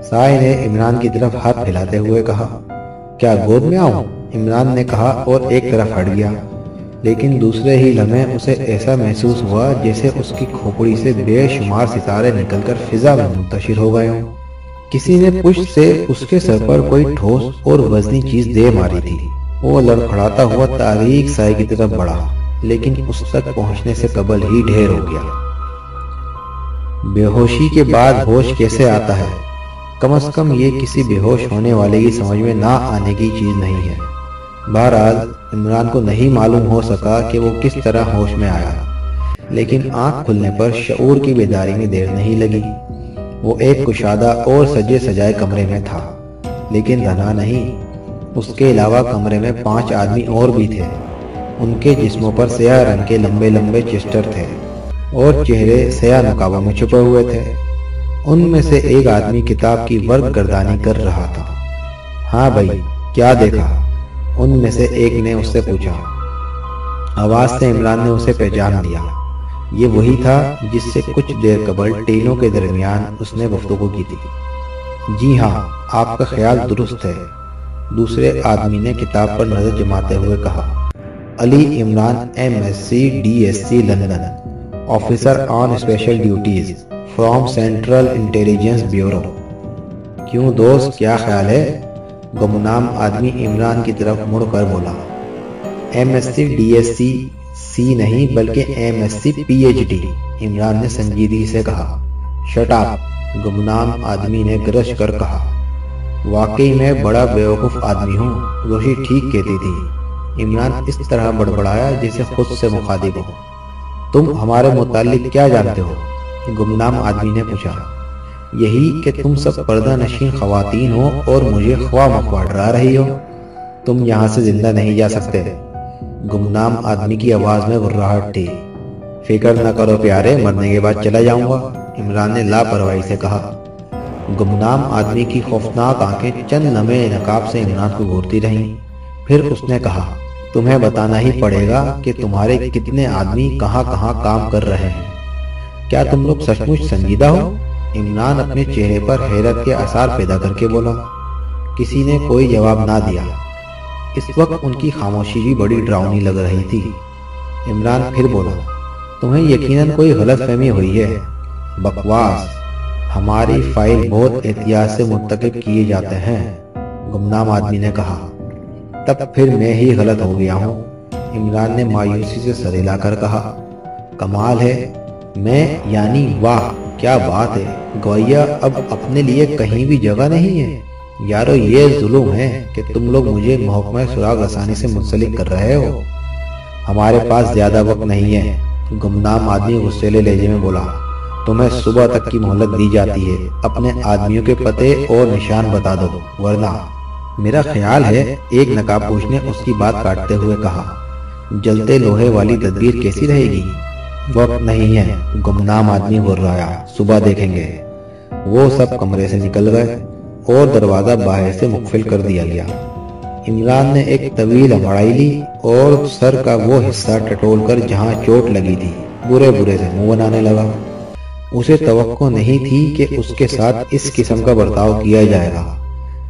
سائے نے عمران کی طرف ہاتھ پھیلاتے ہوئے کہا، کیا گود میں آؤں؟ عمران نے کہا اور ایک طرف ہٹ گیا، لیکن دوسرے ہی لمحے اسے ایسا محسوس ہوا جیسے اس کی کھوپڑی سے بے شمار ستارے نکل کر فضا میں منتشر ہو گئے ہوں۔ کسی نے پشت سے اس کے سر پر کوئی ٹھوس اور وزنی چیز دے ماری تھی۔ وہ لڑکھڑاتا ہوا تاریک سائے کی طرف بڑھا، لیکن اس تک پہنچنے سے قبل ہی ڈھیر ہو گیا۔ بے ہوشی کے بعد ہوش کیسے آتا ہے؟ کم از کم یہ کسی بے ہوش ہونے والے کی سمجھ میں نہ آنے کی چیز نہیں ہے۔ بہرحال عمران کو نہیں معلوم ہو سکا کہ وہ کس طرح ہوش میں آیا، لیکن آنکھ کھلنے پر شعور کی بیداری میں دیر نہیں لگی۔ وہ ایک کشادہ اور سجے سجائے کمرے میں تھا، لیکن رہا نہیں۔ اس کے علاوہ کمرے میں 5 آدمی اور بھی تھے۔ ان کے جسموں پر سیاہ رنگ کے لمبے لمبے چسٹر تھے اور چہرے سیاہ نقابوں میں چھپے ہوئے تھے۔ ان میں سے ایک آدمی کتاب کی ورق گردانی کر رہا تھا۔ ہاں بھائی، کیا دیکھا؟ ان میں سے ایک نے اس سے پوچھا۔ آواز سے عمران نے اسے پہچان لیا۔ یہ وہی تھا جس سے کچھ دیر قبل ٹینوں کے درمیان اس نے گفتگو کی تھی۔ جی ہاں، آپ کا خیال درست ہے، دوسرے آدمی نے کتاب پر نظر جماتے ہوئے کہا۔ Ali Imran MSc DSc London, officer on special duties from central intelligence bureau. کیوں دوست، کیا خیال ہے؟ گمنام آدمی عمران کی طرف مڑ کر بولا۔ MSc DSc سی نہیں بلکہ MSc PhD، عمران نے سنجیدگی سے کہا۔ شٹ اپ، گمنام آدمی نے گرج کر کہا۔ واقعی میں بڑا بیوقوف آدمی ہوں، روشی ٹھیک کہتی تھی۔ عمران اس طرح بڑبڑایا جیسے خود سے مخاطب ہو۔ تم ہمارے متعلق کیا جانتے ہو؟ گمنام آدمی نے پوچھا۔ یہی کہ تم سب پردہ نشین خواتین ہو اور مجھے خواہ مخواہ ڈرا رہی ہو۔ تم یہاں سے زندہ نہیں جا سکتے۔ گمنام آدمی کی آواز میں غراہٹ تھی۔ فکر نہ کرو پیارے، مرنے کے بعد چلا جاؤں گا، عمران نے لاپرواہی سے کہا۔ گمنام آدمی کی خوفناک آنکھیں چند لمحے نقاب سے عمران کو گھورتی رہیں، پھر اس نے کہا، تمہیں بتانا ہی پڑے گا کہ تمہارے کتنے آدمی کہاں کہاں کام کر رہے ہیں۔ کیا تم لوگ سچ مچ سنجیدہ ہو؟ عمران اپنے چہرے پر حیرت کے آثار پیدا کر کے بولا۔ کسی نے کوئی جواب نہ دیا۔ اس وقت ان کی خاموشی بھی بڑی ڈراؤنی لگ رہی تھی۔ عمران پھر بولا، تمہیں یقیناً کوئی غلط فہمی ہوئی ہے۔ بکواس، ہماری فائل بہت احتیاط سے منتخب کیے جاتے ہیں، گمنام آدمی نے کہا۔ تب پھر میں ہی غلط ہو گیا ہوں، عمران نے مایوسی سے سر ہلا کر کہا۔ کمال ہے، میں یعنی واہ کیا بات ہے، گویا اب اپنے لیے کہیں بھی جگہ نہیں ہے۔ یارو یہ ظلم ہے کہ تم لوگ مجھے محکمہ سراغ رسانی سے منسلک کر رہے ہو۔ ہمارے پاس زیادہ وقت نہیں ہے، گمنام آدمی غصیلے لہجے میں بولا۔ تمہیں صبح تک کی مہلت دی جاتی ہے، اپنے آدمیوں کے پتے اور نشان بتا دو، ورنہ۔ میرا خیال ہے، ایک نقاب پوش نے اس کی بات کاٹتے ہوئے کہا، جلتے لوہے والی تدبیر کیسی رہے گی؟ وقت نہیں ہے، گمنام آدمی غرایا، صبح دیکھیں گے۔ وہ سب کمرے سے نکل گئے اور دروازہ باہر سے مقفل کر دیا گیا۔ عمران نے ایک طویل انگڑائی لی اور سر کا وہ حصہ ٹٹول کر جہاں چوٹ لگی تھی برے برے سے منہ بنانے لگا۔ اسے توقع نہیں تھی کہ اس کے ساتھ اس قسم کا برتاؤ کیا جائے گا۔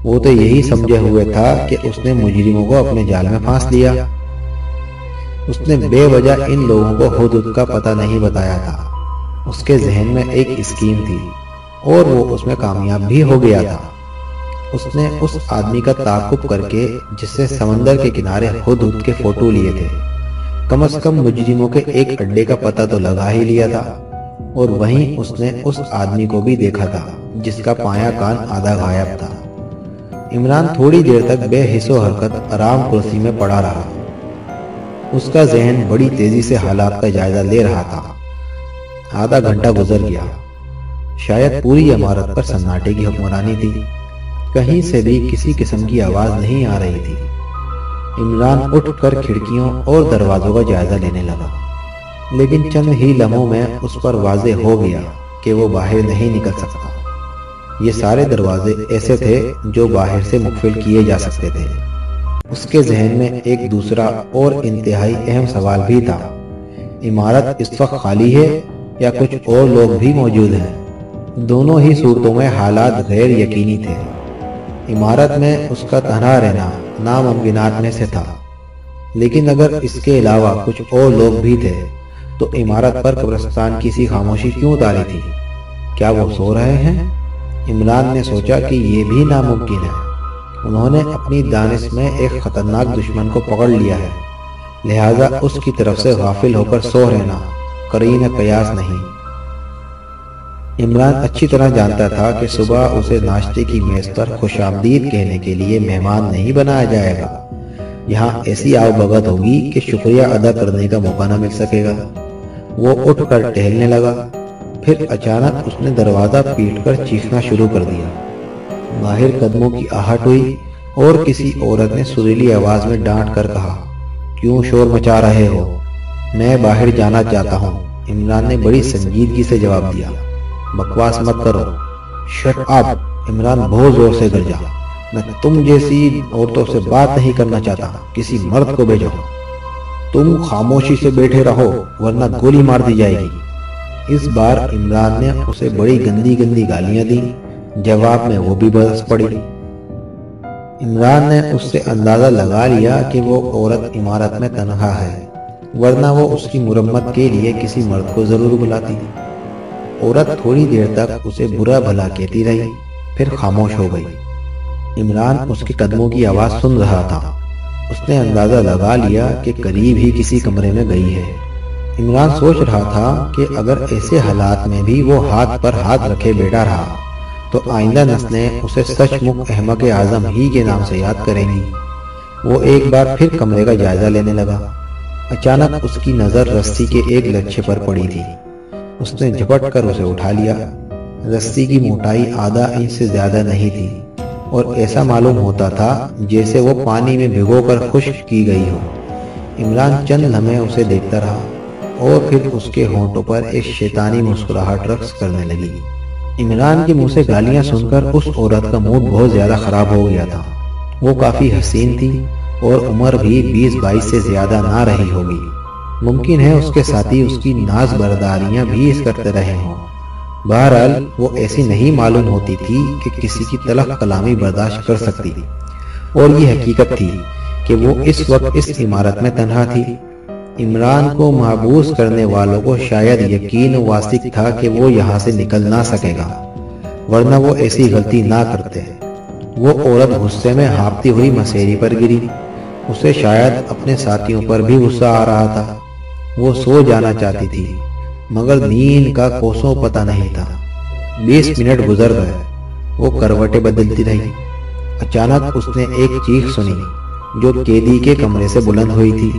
وہ تو یہی سمجھے ہوئے تھا کہ اس نے مجرموں کو اپنے جال میں پھانس لیا۔ اس نے بے وجہ ان لوگوں کو حدود کا پتہ نہیں بتایا تھا۔ اس کے ذہن میں ایک اسکیم تھی اور وہ اس میں کامیاب بھی ہو گیا تھا۔ اس نے اس آدمی کا تعاقب کر کے جس سے سمندر کے کنارے حدود کے فوٹو لیے تھے، کم از کم مجرموں کے ایک اڈے کا پتہ تو لگا ہی لیا تھا، اور وہیں اس نے اس آدمی کو بھی دیکھا تھا جس کا پایا کان آدھا غائب تھا۔ عمران تھوڑی دیر تک بے حس و حرکت آرام کرسی میں پڑا رہا۔ اس کا ذہن بڑی تیزی سے حالات کا جائزہ لے رہا تھا۔ آدھا گھنٹہ گزر گیا، شاید پوری عمارت پر سناٹے کی حکمرانی تھی، کہیں سے بھی کسی قسم کی آواز نہیں آ رہی تھی۔ عمران اٹھ کر کھڑکیوں اور دروازوں کا جائزہ لینے لگا، لیکن چند ہی لمحوں میں اس پر واضح ہو گیا کہ وہ باہر نہیں نکل سکتا۔ یہ سارے دروازے ایسے تھے جو باہر سے مقفل کیے جا سکتے تھے۔ اس کے ذہن میں ایک دوسرا اور انتہائی اہم سوال بھی تھا، عمارت اس وقت خالی ہے یا کچھ اور لوگ بھی موجود ہیں؟ دونوں ہی صورتوں میں حالات غیر یقینی تھے۔ عمارت میں اس کا تنہا رہنا ناممکنات میں سے تھا، لیکن اگر اس کے علاوہ کچھ اور لوگ بھی تھے تو عمارت پر قبرستان کی سی خاموشی کیوں تاری تھی؟ کیا وہ سو رہے ہیں؟ عمران نے سوچا کہ یہ بھی ناممکن ہے۔ انہوں نے اپنی دانش میں ایک خطرناک دشمن کو پکڑ لیا ہے، لہٰذا اس کی طرف سے غافل ہو کر سو رہنا قرین قیاس نہیں۔ عمران اچھی طرح جانتا تھا کہ صبح اسے ناشتے کی میز پر خوش آمدید کہنے کے لیے مہمان نہیں بنایا جائے گا۔ یہاں ایسی آؤ بھگت ہوگی کہ شکریہ ادا کرنے کا موقع نہ مل سکے گا۔ وہ اٹھ کر ٹہلنے لگا، پھر اچانک اس نے دروازہ پیٹ کر چیخنا شروع کر دیا۔ باہر قدموں کی آہٹ ہوئی اور کسی عورت نے سریلی آواز میں ڈانٹ کر کہا، کیوں شور مچا رہے ہو؟ میں باہر جانا چاہتا ہوں۔ عمران نے بڑی سنجیدگی سے جواب دیا، بکواس مت کرو۔ Shut up! عمران بہت زور سے گرجا، میں تم جیسی عورتوں سے بات نہیں کرنا چاہتا، کسی مرد کو بھیجو۔ تم خاموشی سے بیٹھے رہو ورنہ گولی مار دی جائے گی۔ اس بار عمران نے اسے بڑی گندی گندی گالیاں دیں، جواب میں وہ بھی برس پڑی۔ عمران نے اس سے اندازہ لگا لیا کہ وہ عورت عمارت میں تنہا ہے، ورنہ وہ اس کی مرمت کے لیے کسی مرد کو ضرور بلاتی۔ عورت تھوڑی دیر تک اسے برا بھلا کہتی رہی، پھر خاموش ہو گئی۔ عمران اس کے قدموں کی آواز سن رہا تھا۔ اس نے اندازہ لگا لیا کہ قریب ہی کسی کمرے میں گئی ہے۔ عمران سوچ رہا تھا کہ اگر ایسے حالات میں بھی وہ ہاتھ پر ہاتھ رکھے بیٹھا رہا تو آئندہ نسلیں اسے سچ مچ احمق اعظم ہی کے نام سے یاد کریں گی۔ وہ ایک بار پھر کمرے کا جائزہ لینے لگا۔ اچانک اس کی نظر رسی کے ایک لچھے پر پڑی تھی۔ اس نے جھپٹ کر اسے اٹھا لیا۔ رسی کی موٹائی آدھا انچ سے زیادہ نہیں تھی اور ایسا معلوم ہوتا تھا جیسے وہ پانی میں بھگو کر خشک کی گئی ہو۔ عمران چند لمحے اسے دیکھتا رہا اور پھر اس کے ہونٹوں پر ایک شیطانی مسکراہٹ رقص کرنے لگی۔ عمران کے منہ سے گالیاں سن کر اس عورت کا موڈ بہت زیادہ خراب ہو گیا تھا۔ وہ کافی حسین تھی اور عمر بھی 20-22 سے زیادہ نہ رہی ہوگی۔ ممکن ہے اس کے ساتھی اس کی ناز برداریاں بھی اس کرتے رہے ہوں۔ بہرحال وہ ایسی نہیں معلوم ہوتی تھی کہ کسی کی تلخ کلامی برداشت کر سکتی تھی، اور یہ حقیقت تھی کہ وہ اس وقت اس عمارت میں تنہا تھی۔ عمران کو محبوس کرنے والوں کو شاید یقین واثق تھا کہ وہ یہاں سے نکل نہ سکے گا، ورنہ وہ ایسی غلطی نہ کرتے۔ وہ عورت غصے میں ہانپتی ہوئی مسیری پر گری۔ اسے شاید اپنے ساتھیوں پر بھی غصہ آ رہا تھا۔ وہ سو جانا چاہتی تھی مگر نیند کا کوسوں پتہ نہیں تھا۔ 20 منٹ گزر گئے۔ وہ کروٹیں بدلتی رہی۔ اچانک اس نے ایک چیخ سنی جو قیدی کے کمرے سے بلند ہوئی تھی،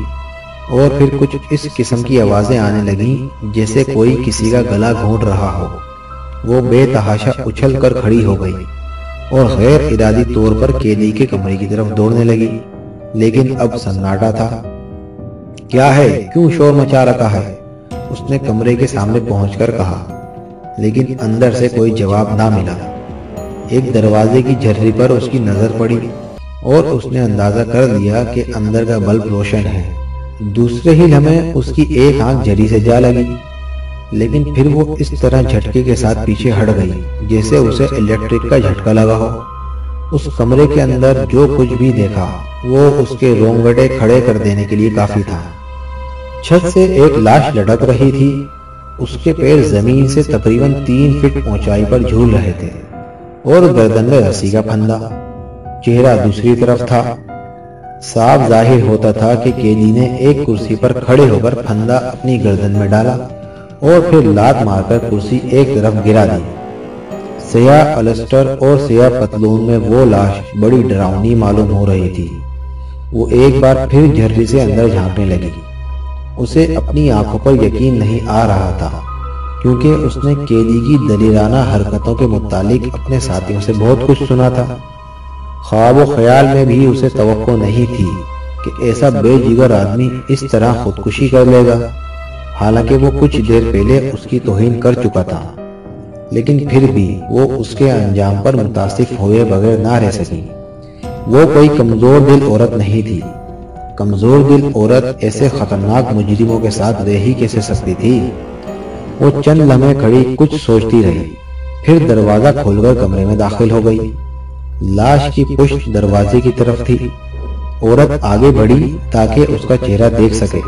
اور پھر کچھ اس قسم کی آوازیں آنے لگیں جیسے کوئی کسی کا گلا گھونٹ رہا ہو۔ وہ بے تحاشا اچھل کر کھڑی ہو گئی اور غیر ارادی طور پر قیدی کے کمرے کی طرف دوڑنے لگی، لیکن اب سناٹا تھا۔ کیا ہے؟ کیوں شور مچا رکھا ہے؟ اس نے کمرے کے سامنے پہنچ کر کہا، لیکن اندر سے کوئی جواب نہ ملا۔ ایک دروازے کی جھرری پر اس کی نظر پڑی اور اس نے اندازہ کر لیا کہ اندر کا بلب روشن ہے۔ دوسرے ہی لمحے اس کی ایک آنکھ جھری سے جا لگی، لیکن پھر وہ اس طرح جھٹکے کے ساتھ پیچھے ہٹ گئی جیسے اسے الیکٹرک کا جھٹکا لگا ہو۔ اس کمرے کے اندر جو کچھ بھی دیکھا وہ اس کے رونگٹے کھڑے کر دینے کے لیے کافی تھا۔ چھت سے ایک لاش لٹک رہی تھی۔ اس کے پیر زمین سے تقریباً 3 فٹ اونچائی پر جھول رہے تھے اور گردن میں رسی کا پھندا۔ چہرہ دوسری طرف تھا۔ صاف ظاہر ہوتا تھا کہ قیدی نے ایک کرسی پر کھڑے ہو کر پھندا اپنی گردن میں ڈالا اور پھر لات مار کر کرسی ایک طرف گرا دی۔ سیاہ السٹر اور سیاہ پتلون میں وہ لاش بڑی ڈراؤنی معلوم ہو رہی تھی۔ وہ ایک بار پھر جھرری سے اندر جھانکنے لگی۔ اسے اپنی آنکھوں پر یقین نہیں آ رہا تھا، کیونکہ اس نے قیدی کی دلیرانہ حرکتوں کے متعلق اپنے ساتھیوں سے بہت کچھ سنا تھا۔ خواب و خیال میں بھی اسے توقع نہیں تھی کہ ایسا بے جگر آدمی اس طرح خودکشی کر لے گا، حالانکہ وہ کچھ دیر پہلے اس کی توہین کر چکا تھا، لیکن پھر بھی وہ اس کے انجام پر متاسف ہوئے بغیر نہ رہ سکی۔ وہ کوئی کمزور دل عورت نہیں تھی۔ کمزور دل عورت ایسے خطرناک مجرموں کے ساتھ رہ ہی کیسے سکتی تھی؟ وہ چند لمحے کھڑی کچھ سوچتی رہی، پھر دروازہ کھول کر کمرے میں داخل ہو گئی۔ لاش کی پشت دروازے کی طرف تھی۔ عورت آگے بڑھی تاکہ اس کا چہرہ دیکھ سکے،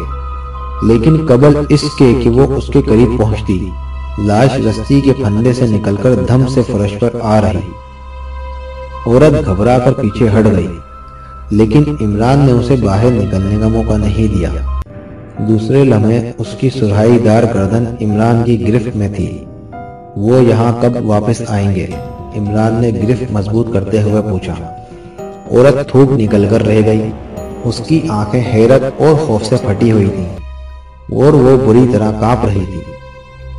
لیکن قبل اس کے کہ وہ اس کے قریب پہنچتی، لاش رسی کے پھندے سے نکل کر دھم سے فرش پر آ رہی۔ عورت گھبرا کر پیچھے ہٹ گئی، لیکن عمران نے اسے باہر نکلنے کا موقع نہیں دیا۔ دوسرے لمحے اس کی سرہائی دار گردن عمران کی گرفت میں تھی۔ وہ یہاں کب واپس آئیں گے؟ عمران نے گرفت مضبوط کرتے ہوئے پوچھا۔ عورت تھوک نکل کر رہ گئی۔ اس کی آنکھیں حیرت اور خوف سے پھٹی ہوئی تھیں اور وہ بری طرح کانپ رہی تھی۔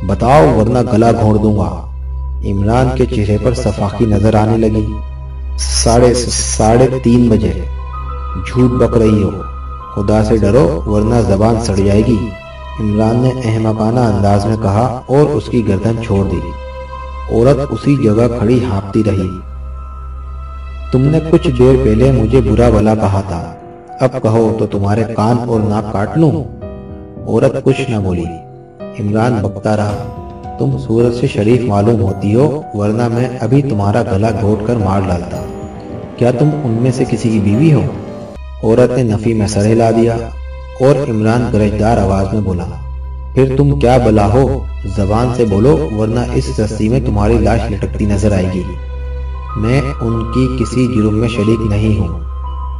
بتاؤ ورنہ گلا گھونٹ دوں گا۔ عمران کے چہرے پر صفاقی نظر آنے لگی۔ 3:30 بجے۔ جھوٹ بک رہی ہو، خدا سے ڈرو ورنہ زبان سڑ جائے گی، عمران نے احمقانہ انداز میں کہا اور اس کی گردن چھوڑ دی۔ عورت اسی جگہ کھڑی ہانپتی رہی۔ تم نے کچھ دیر پہلے مجھے برا بھلا کہا تھا، اب کہو تو تمہارے کان اور ناک کاٹ لوں؟ عورت کچھ نہ بولی۔ عمران بکتا رہا، تم صورت سے شریف معلوم ہوتی ہو، ورنہ میں ابھی تمہارا گلا گھونٹ کر مار ڈالتا۔ کیا تم ان میں سے کسی کی بیوی ہو؟ عورت نے نفی میں سر ہلا دیا اور عمران گرجدار آواز میں بولا، پھر تم کیا بلا ہو؟ زبان سے بولو ورنہ اس رسی میں تمہاری لاش لٹکتی نظر آئے گی۔ میں ان کی کسی جرم میں شریک نہیں ہوں،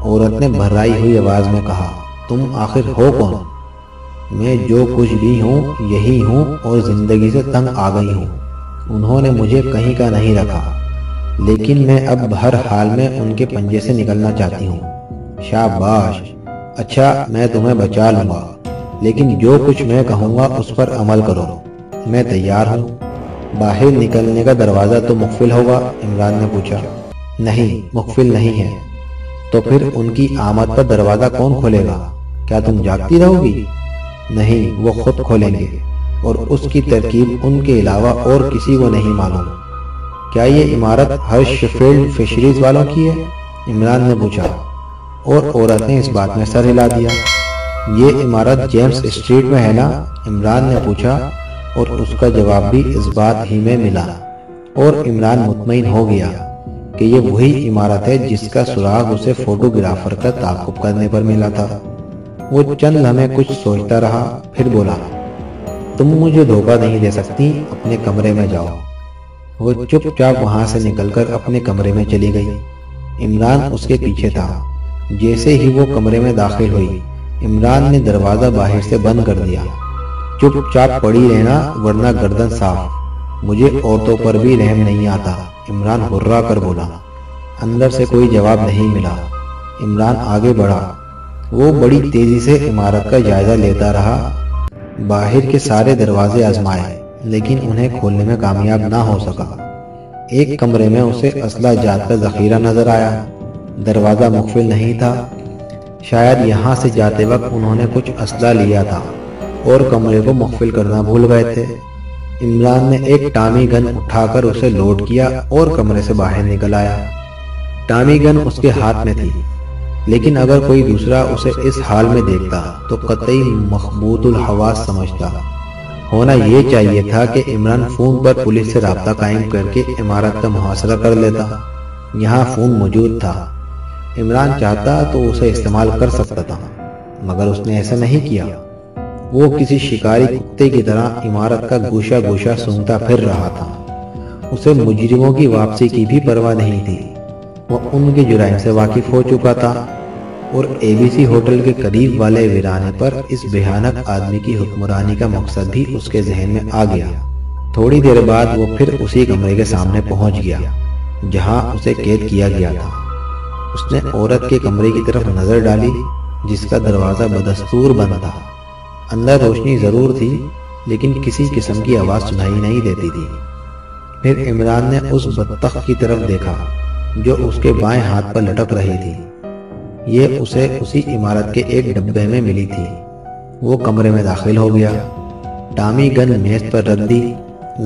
عورت نے بھرائی ہوئی آواز میں کہا۔ تم آخر ہو کون؟ میں جو کچھ بھی ہوں یہی ہوں اور زندگی سے تنگ آ گئی ہوں۔ انہوں نے مجھے کہیں کا نہیں رکھا، لیکن میں اب ہر حال میں ان کے پنجے سے نکلنا چاہتی ہوں۔ شاباش، اچھا میں تمہیں بچا لوں گا، لیکن جو کچھ میں کہوں گا اس پر عمل کرو۔ میں تیار ہوں۔ باہر نکلنے کا دروازہ تو مقفل ہوگا؟ عمران نے پوچھا۔ نہیں، مقفل نہیں ہے۔ تو پھر ان کی آمد پر دروازہ کون کھولے گا؟ کیا تم جاگتی رہو گی؟ نہیں، وہ خود کھولیں گے، اور اس کی ترکیب ان کے علاوہ اور کسی کو نہیں معلوم۔ کیا یہ عمارت ہرشفیلڈ فشریز والوں کی ہے؟ عمران نے پوچھا، اور عورت نے اس بات میں سر ہلا دیا۔ یہ عمارت جیمز اسٹریٹ میں ہے نا؟ عمران نے پوچھا، اور اس کا جواب بھی اس بات ہی میں ملا، اور عمران مطمئن ہو گیا کہ یہ وہی عمارت ہے جس کا سراغ اسے فوٹوگرافر کا تعاقب کرنے پر ملا تھا۔ وہ چند لمحے کچھ سوچتا رہا، پھر بولا، تم مجھے دھوکہ نہیں دے سکتی، اپنے کمرے میں جاؤ۔ وہ چپ چاپ وہاں سے نکل کر اپنے کمرے میں چلی گئی۔ عمران اس کے پیچھے تھا۔ جیسے ہی وہ کمرے میں داخل ہوئی، عمران نے دروازہ باہر سے بند کر دیا۔ چپ چاپ پڑی رہنا ورنہ گردن صاف، مجھے عورتوں پر بھی رحم نہیں آتا، عمران ہررا کر بولا۔ اندر سے کوئی جواب نہیں ملا۔ عمران آگے بڑھا۔ وہ بڑی تیزی سے عمارت کا جائزہ لیتا رہا۔ باہر کے سارے دروازے آزمائے، لیکن انہیں کھولنے میں کامیاب نہ ہو سکا۔ ایک کمرے میں اسے اسلحہ جات کا ذخیرہ نظر آیا۔ دروازہ مقفل نہیں تھا، شاید یہاں سے جاتے وقت انہوں نے کچھ اسلحہ لیا تھا اور کمرے کو مقفل کرنا بھول گئے تھے۔ عمران نے ایک ٹامی گن اٹھا کر اسے لوڈ کیا اور کمرے سے باہر نکل آیا۔ ٹامی گن اس کے ہاتھ میں تھی، لیکن اگر کوئی دوسرا اسے اس حال میں دیکھتا تو قطعی مخبوط الحواس سمجھتا۔ ہونا یہ چاہیے تھا کہ عمران فون پر پولیس سے رابطہ قائم کر کے عمارت کا محاصرہ کر لیتا۔ یہاں فون موجود تھا، عمران چاہتا تو اسے استعمال کر سکتا تھا، مگر اس نے ایسا نہیں کیا۔ وہ کسی شکاری کتے کی طرح عمارت کا گوشہ گوشہ سونگتا پھر رہا تھا۔ اسے مجرموں کی واپسی کی بھی پرواہ نہیں تھی۔ وہ ان کے جرائم سے واقف ہو چکا تھا، اور اے بی سی ہوٹل کے قریب والے ویرانے پر اس بھیانک آدمی کی حکمرانی کا مقصد بھی اس کے ذہن میں آ گیا۔ تھوڑی دیر بعد وہ پھر اسی کمرے کے سامنے پہنچ گیا جہاں اسے قید کیا گیا تھا۔ اس نے عورت کے کمرے کی طرف نظر ڈالی، جس کا دروازہ بدستور بند تھا۔ اندر روشنی ضرور تھی، لیکن کسی قسم کی آواز سنائی نہیں دیتی تھی۔ پھر عمران نے اس بدبخت کی طرف دیکھا جو اس کے بائیں ہاتھ پر لٹک رہی تھی۔ یہ اسے اسی عمارت کے ایک ڈبے میں ملی تھی۔ وہ کمرے میں داخل ہو گیا۔ ٹامی گن میز پر رکھ دی،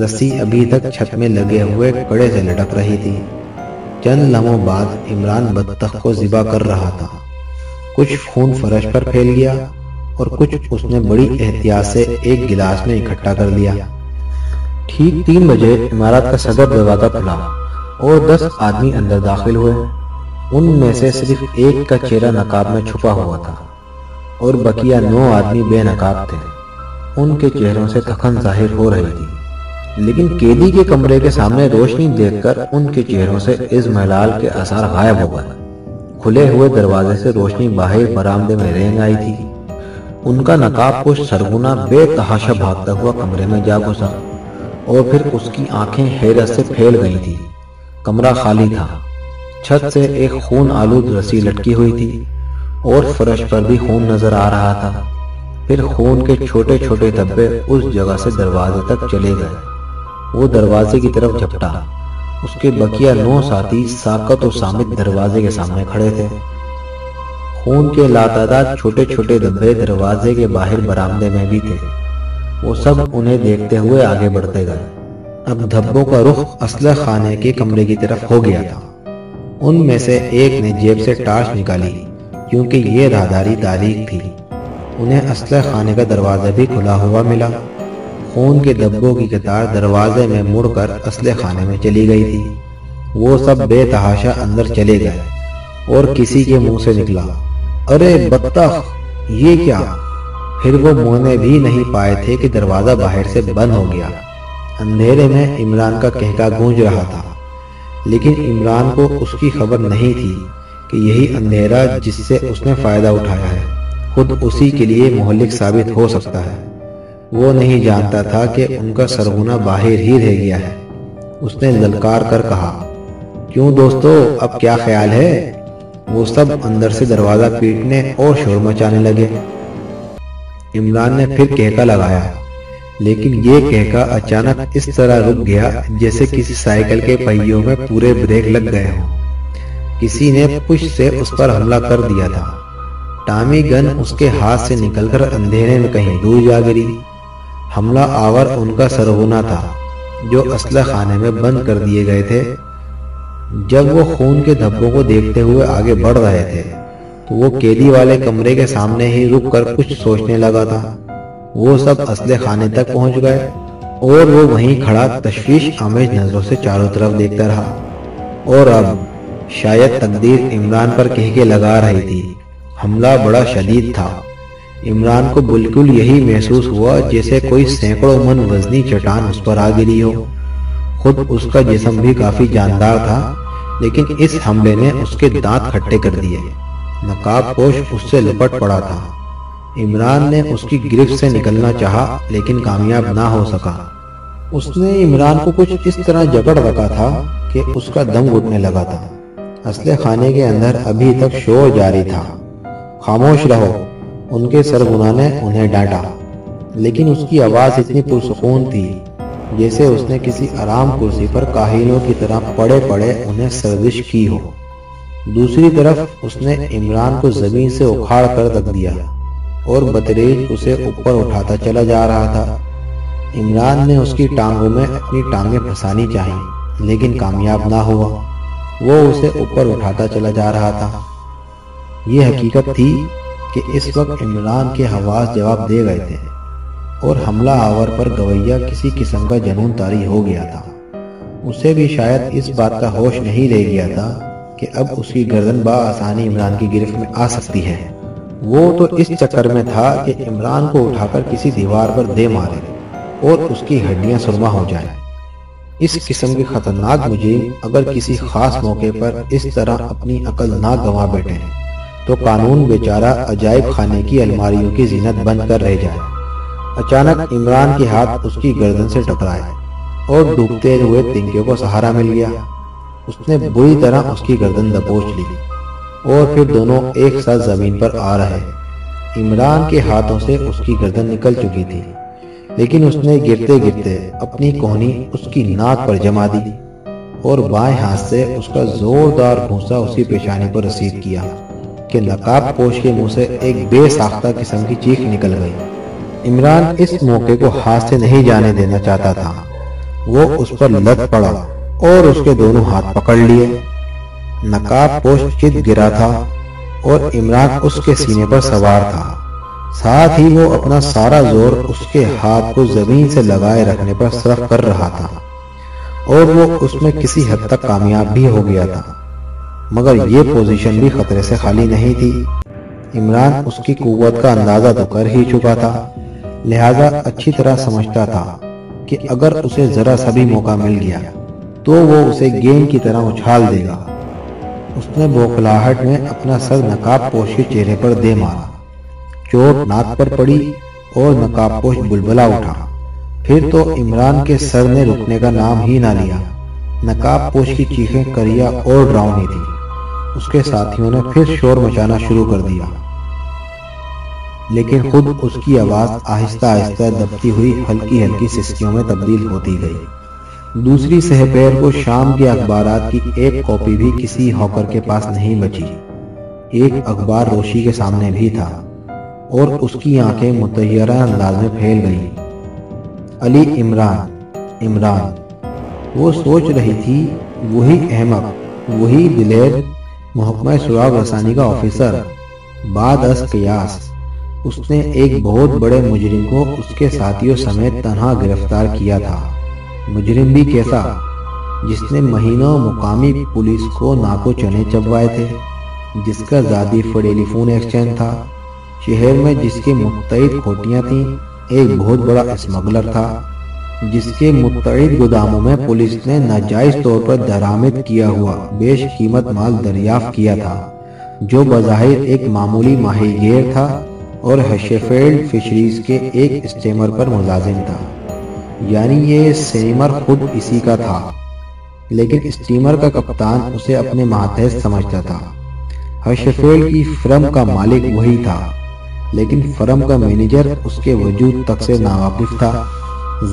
رسی ابھی تک چھت میں لگے ہوئے کڑے سے لٹک رہی تھی۔ چند لمحوں بعد عمران بطخ کو ذبح کر رہا تھا۔ کچھ خون فرش پر پھیل گیا اور کچھ اس نے بڑی احتیاط سے ایک گلاس میں اکٹھا کر لیا۔ ٹھیک 3 بجے عمارت کا صدر دروازہ کھلا اور 10 آدمی اندر داخل ہوئے۔ ان میں سے صرف ایک کا چہرہ نقاب میں چھپا ہوا تھا اور بقیہ 9 آدمی بے نقاب تھے۔ ان کے چہروں سے تھکن ظاہر ہو رہی تھی، لیکن قیدی کے کمرے کے سامنے روشنی دیکھ کر ان کے چہروں سے اضمحلال کے آثار غائب ہو گئے۔ کھلے ہوئے دروازے سے روشنی باہر برآمدے میں رینگ آئی تھی۔ ان کا نقاب پوش سرغنہ بے تحاشا بھاگتا ہوا کمرے میں جا گھسا اور پھر اس کی آنکھیں حیرت سے پھیل گئی تھی۔ کمرہ خالی تھا۔ چھت سے ایک خون آلود رسی لٹکی ہوئی تھی اور فرش پر بھی خون نظر آ رہا تھا۔ پھر خون کے چھوٹے چھوٹے دھبے اس جگہ سے دروازے تک چلے گئے۔ وہ دروازے کی طرف جھپٹا۔ اس کے بقیہ 9 ساتھی ساکت و صامت دروازے کے سامنے کھڑے تھے۔ خون کے لاتعداد چھوٹے چھوٹے دھبے دروازے کے باہر برآمدے میں بھی تھے۔ وہ سب انہیں دیکھتے ہوئے آگے بڑھتے گئے۔ اب دھبوں کا رخ اسلحہ خانے کے کمرے کی طرف ہو گیا تھا۔ ان میں سے ایک نے جیب سے ٹارچ نکالی کیونکہ یہ راہداری تاریک تھی۔ انہیں اسلحہ خانے کا دروازہ بھی کھلا ہوا ملا۔ خون کے دھبوں کی قطار دروازے میں مڑ کر اسلحہ خانے میں چلی گئی تھی۔ وہ سب بے تحاشا اندر چلے گئے اور کسی کے منہ سے نکلا، ارے بدبخت، یہ کیا؟ پھر وہ مونے بھی نہیں پائے تھے کہ دروازہ باہر سے بند ہو گیا۔ اندھیرے میں عمران کا کہکا گونج رہا تھا، لیکن عمران کو اس کی خبر نہیں تھی کہ یہی اندھیرا جس سے اس نے فائدہ اٹھایا ہے خود اسی کے لیے مہلک ثابت ہو سکتا ہے۔ وہ نہیں جانتا تھا کہ ان کا سرغنہ باہر ہی رہ گیا ہے۔ اس نے للکار کر کہا، کیوں دوستو، اب کیا خیال ہے؟ وہ سب اندر سے دروازہ پیٹنے اور شور مچانے لگے۔ عمران نے پھر کہکا لگایا، لیکن یہ کہکا اچانک اس طرح رک گیا جیسے کسی سائیکل کے پہیوں میں پورے بریک لگ گئے ہوں۔ کسی نے پشت سے اس پر حملہ کر دیا تھا۔ ٹامی گن اس کے ہاتھ سے نکل کر اندھیرے میں کہیں دور جا گری۔ حملہ آور ان کا سرغنہ تھا جو اسلحہ خانے میں بند کر دیے گئے تھے۔ جب وہ خون کے دھبوں کو دیکھتے ہوئے آگے بڑھ رہے تھے تو وہ قیدی والے کمرے کے سامنے ہی رک کر کچھ سوچنے لگا تھا۔ وہ سب اسلحہ خانے تک پہنچ گئے اور وہ وہیں کھڑا تشویش آمیز نظروں سے چاروں طرف دیکھتا رہا۔ اور اب شاید تقدیر عمران پر کہکے لگا رہی تھی۔ حملہ بڑا شدید تھا۔ عمران کو بالکل یہی محسوس ہوا جیسے کوئی سینکڑوں من وزنی چٹان اس پر آ گری ہو۔ خود اس کا جسم بھی کافی جاندار تھا، لیکن اس حملے نے اس کے دانت کھٹے کر دیے۔ نقاب پوش اس سے لپٹ پڑا تھا۔ عمران نے اس کی گرفت سے نکلنا چاہا لیکن کامیاب نہ ہو سکا۔ اس نے عمران کو کچھ اس طرح جکڑ رکھا تھا کہ اس کا دم گھٹنے لگا تھا۔ اسلحہ خانے کے اندر ابھی تک شور جاری تھا۔ خاموش رہو، ان کے سرغنہ نے انہیں ڈانٹا، لیکن اس کی آواز اتنی پرسکون تھی جیسے اس نے کسی آرام کرسی پر کاہلوں کی طرح پڑے پڑے انہیں سرزش کی ہو۔ دوسری طرف اس نے عمران کو زمین سے اکھاڑ کر رکھ دیا اور بتدریج اسے اوپر اٹھاتا چلا جا رہا تھا۔ عمران نے اس کی ٹانگوں میں اپنی ٹانگیں پھنسانی چاہی لیکن کامیاب نہ ہوا۔ وہ اسے اوپر اٹھاتا چلا جا رہا تھا۔ یہ حقیقت تھی کہ اس وقت عمران کے حواس جواب دے گئے تھے اور حملہ آور پر گویا کسی قسم کا جنون طاری ہو گیا تھا۔ اسے بھی شاید اس بات کا ہوش نہیں رہ گیا تھا کہ اب اس کی گردن بآسانی عمران کی گرفت میں آ سکتی ہے۔ وہ تو اس چکر میں تھا کہ عمران کو اٹھا کر کسی دیوار پر دے مارے اور اس کی ہڈیاں سرما ہو جائیں۔ اس قسم کے خطرناک مجرم اگر کسی خاص موقع پر اس طرح اپنی عقل نہ گنوا بیٹھے تو قانون بیچارہ عجائب خانے کی الماریوں کی زینت بن کر رہ جائے۔ اچانک عمران کے ہاتھ اس کی گردن سے ٹکرائے اور ڈوبتے ہوئے تنکے کو سہارا مل گیا۔ اس نے بری طرح اس کی گردن دبوچ لی اور پھر دونوں ایک ساتھ زمین پر آ رہے۔ عمران کے ہاتھوں سے اس کی گردن نکل چکی تھی، لیکن اس نے گرتے گرتے اپنی کوہنی اس کی ناک پر جما دی اور بائیں ہاتھ سے اس کا زوردار گھونسا اسی پیشانی پر رسید کیا کہ نقاب پوش کے منہ سے ایک بے ساختہ قسم کی چیخ نکل گئی۔ عمران اس موقع کو ہاتھ سے نہیں جانے دینا چاہتا تھا۔ وہ اس پر لت پڑا اور اس کے دونوں ہاتھ پکڑ لیے۔ نقاب پوش چت گرا تھا اور عمران اس کے سینے پر سوار تھا۔ ساتھ ہی وہ اپنا سارا زور اس کے ہاتھ کو زمین سے لگائے رکھنے پر صرف کر رہا تھا، اور وہ اس میں کسی حد تک کامیاب بھی ہو گیا تھا، مگر یہ پوزیشن بھی خطرے سے خالی نہیں تھی۔ عمران اس کی قوت کا اندازہ تو کر ہی چکا تھا، لہذا اچھی طرح سمجھتا تھا کہ اگر اسے ذرا سا بھی موقع مل گیا تو وہ اسے گیند کی طرح اچھال دے گا۔ اس نے بوکھلاہٹ میں اپنا سر نقاب پوش کے چہرے پر دے مارا، چوٹ ناک پر پڑی اور نقاب پوش بلبلا اٹھا۔ پھر تو عمران کے سر نے رکنے کا نام ہی نہ لیا۔ نقاب پوش کی چیخیں کریا اور ڈراؤنی تھی۔ اس کے ساتھیوں نے پھر شور مچانا شروع کر دیا، لیکن خود اس کی آواز آہستہ آہستہ دبتی ہوئی ہلکی ہلکی سسکیوں میں تبدیل ہوتی گئی۔ دوسری سہپیر کو شام کے اخبارات کی ایک کاپی بھی کسی ہاکر کے پاس نہیں بچی۔ ایک اخبار روشی کے سامنے بھی تھا اور اس کی آنکھیں متحیرہ انداز میں پھیل گئی۔ علی عمران، عمران، وہ سوچ رہی تھی، وہی احمق، وہی دلیر محکمہ سراغ رسانی کا آفیسر۔ بعد از قیاس اس نے ایک بہت بڑے مجرم کو اس کے ساتھیوں سمیت تنہا گرفتار کیا تھا۔ مجرم بھی کیسا، جس نے مہینوں مقامی پولیس کو ناکو چنے چبوائے تھے، جس کا ذاتی ٹیلی فون ایکسچینج تھا، شہر میں جس کے متعدد کھوٹیاں تھیں، ایک بہت بڑا اسمگلر تھا، جس کے متعدد گوداموں میں پولیس نے ناجائز طور پر درآمد کیا ہوا بیش قیمت مال دریافت کیا تھا، جو بظاہر ایک معمولی ماہی گیر تھا اور ہشفیلڈ فشریز کے ایک اسٹیمر پر ملازم تھا۔ یعنی یہ اسٹیمر خود اسی کا تھا، لیکن اسٹیمر کا کپتان اسے اپنے ماتحت سمجھتا تھا۔ ہشفیلڈ کی فرم کا مالک وہی تھا، لیکن فرم کا مینیجر اس کے وجود تک سے ناواقف تھا۔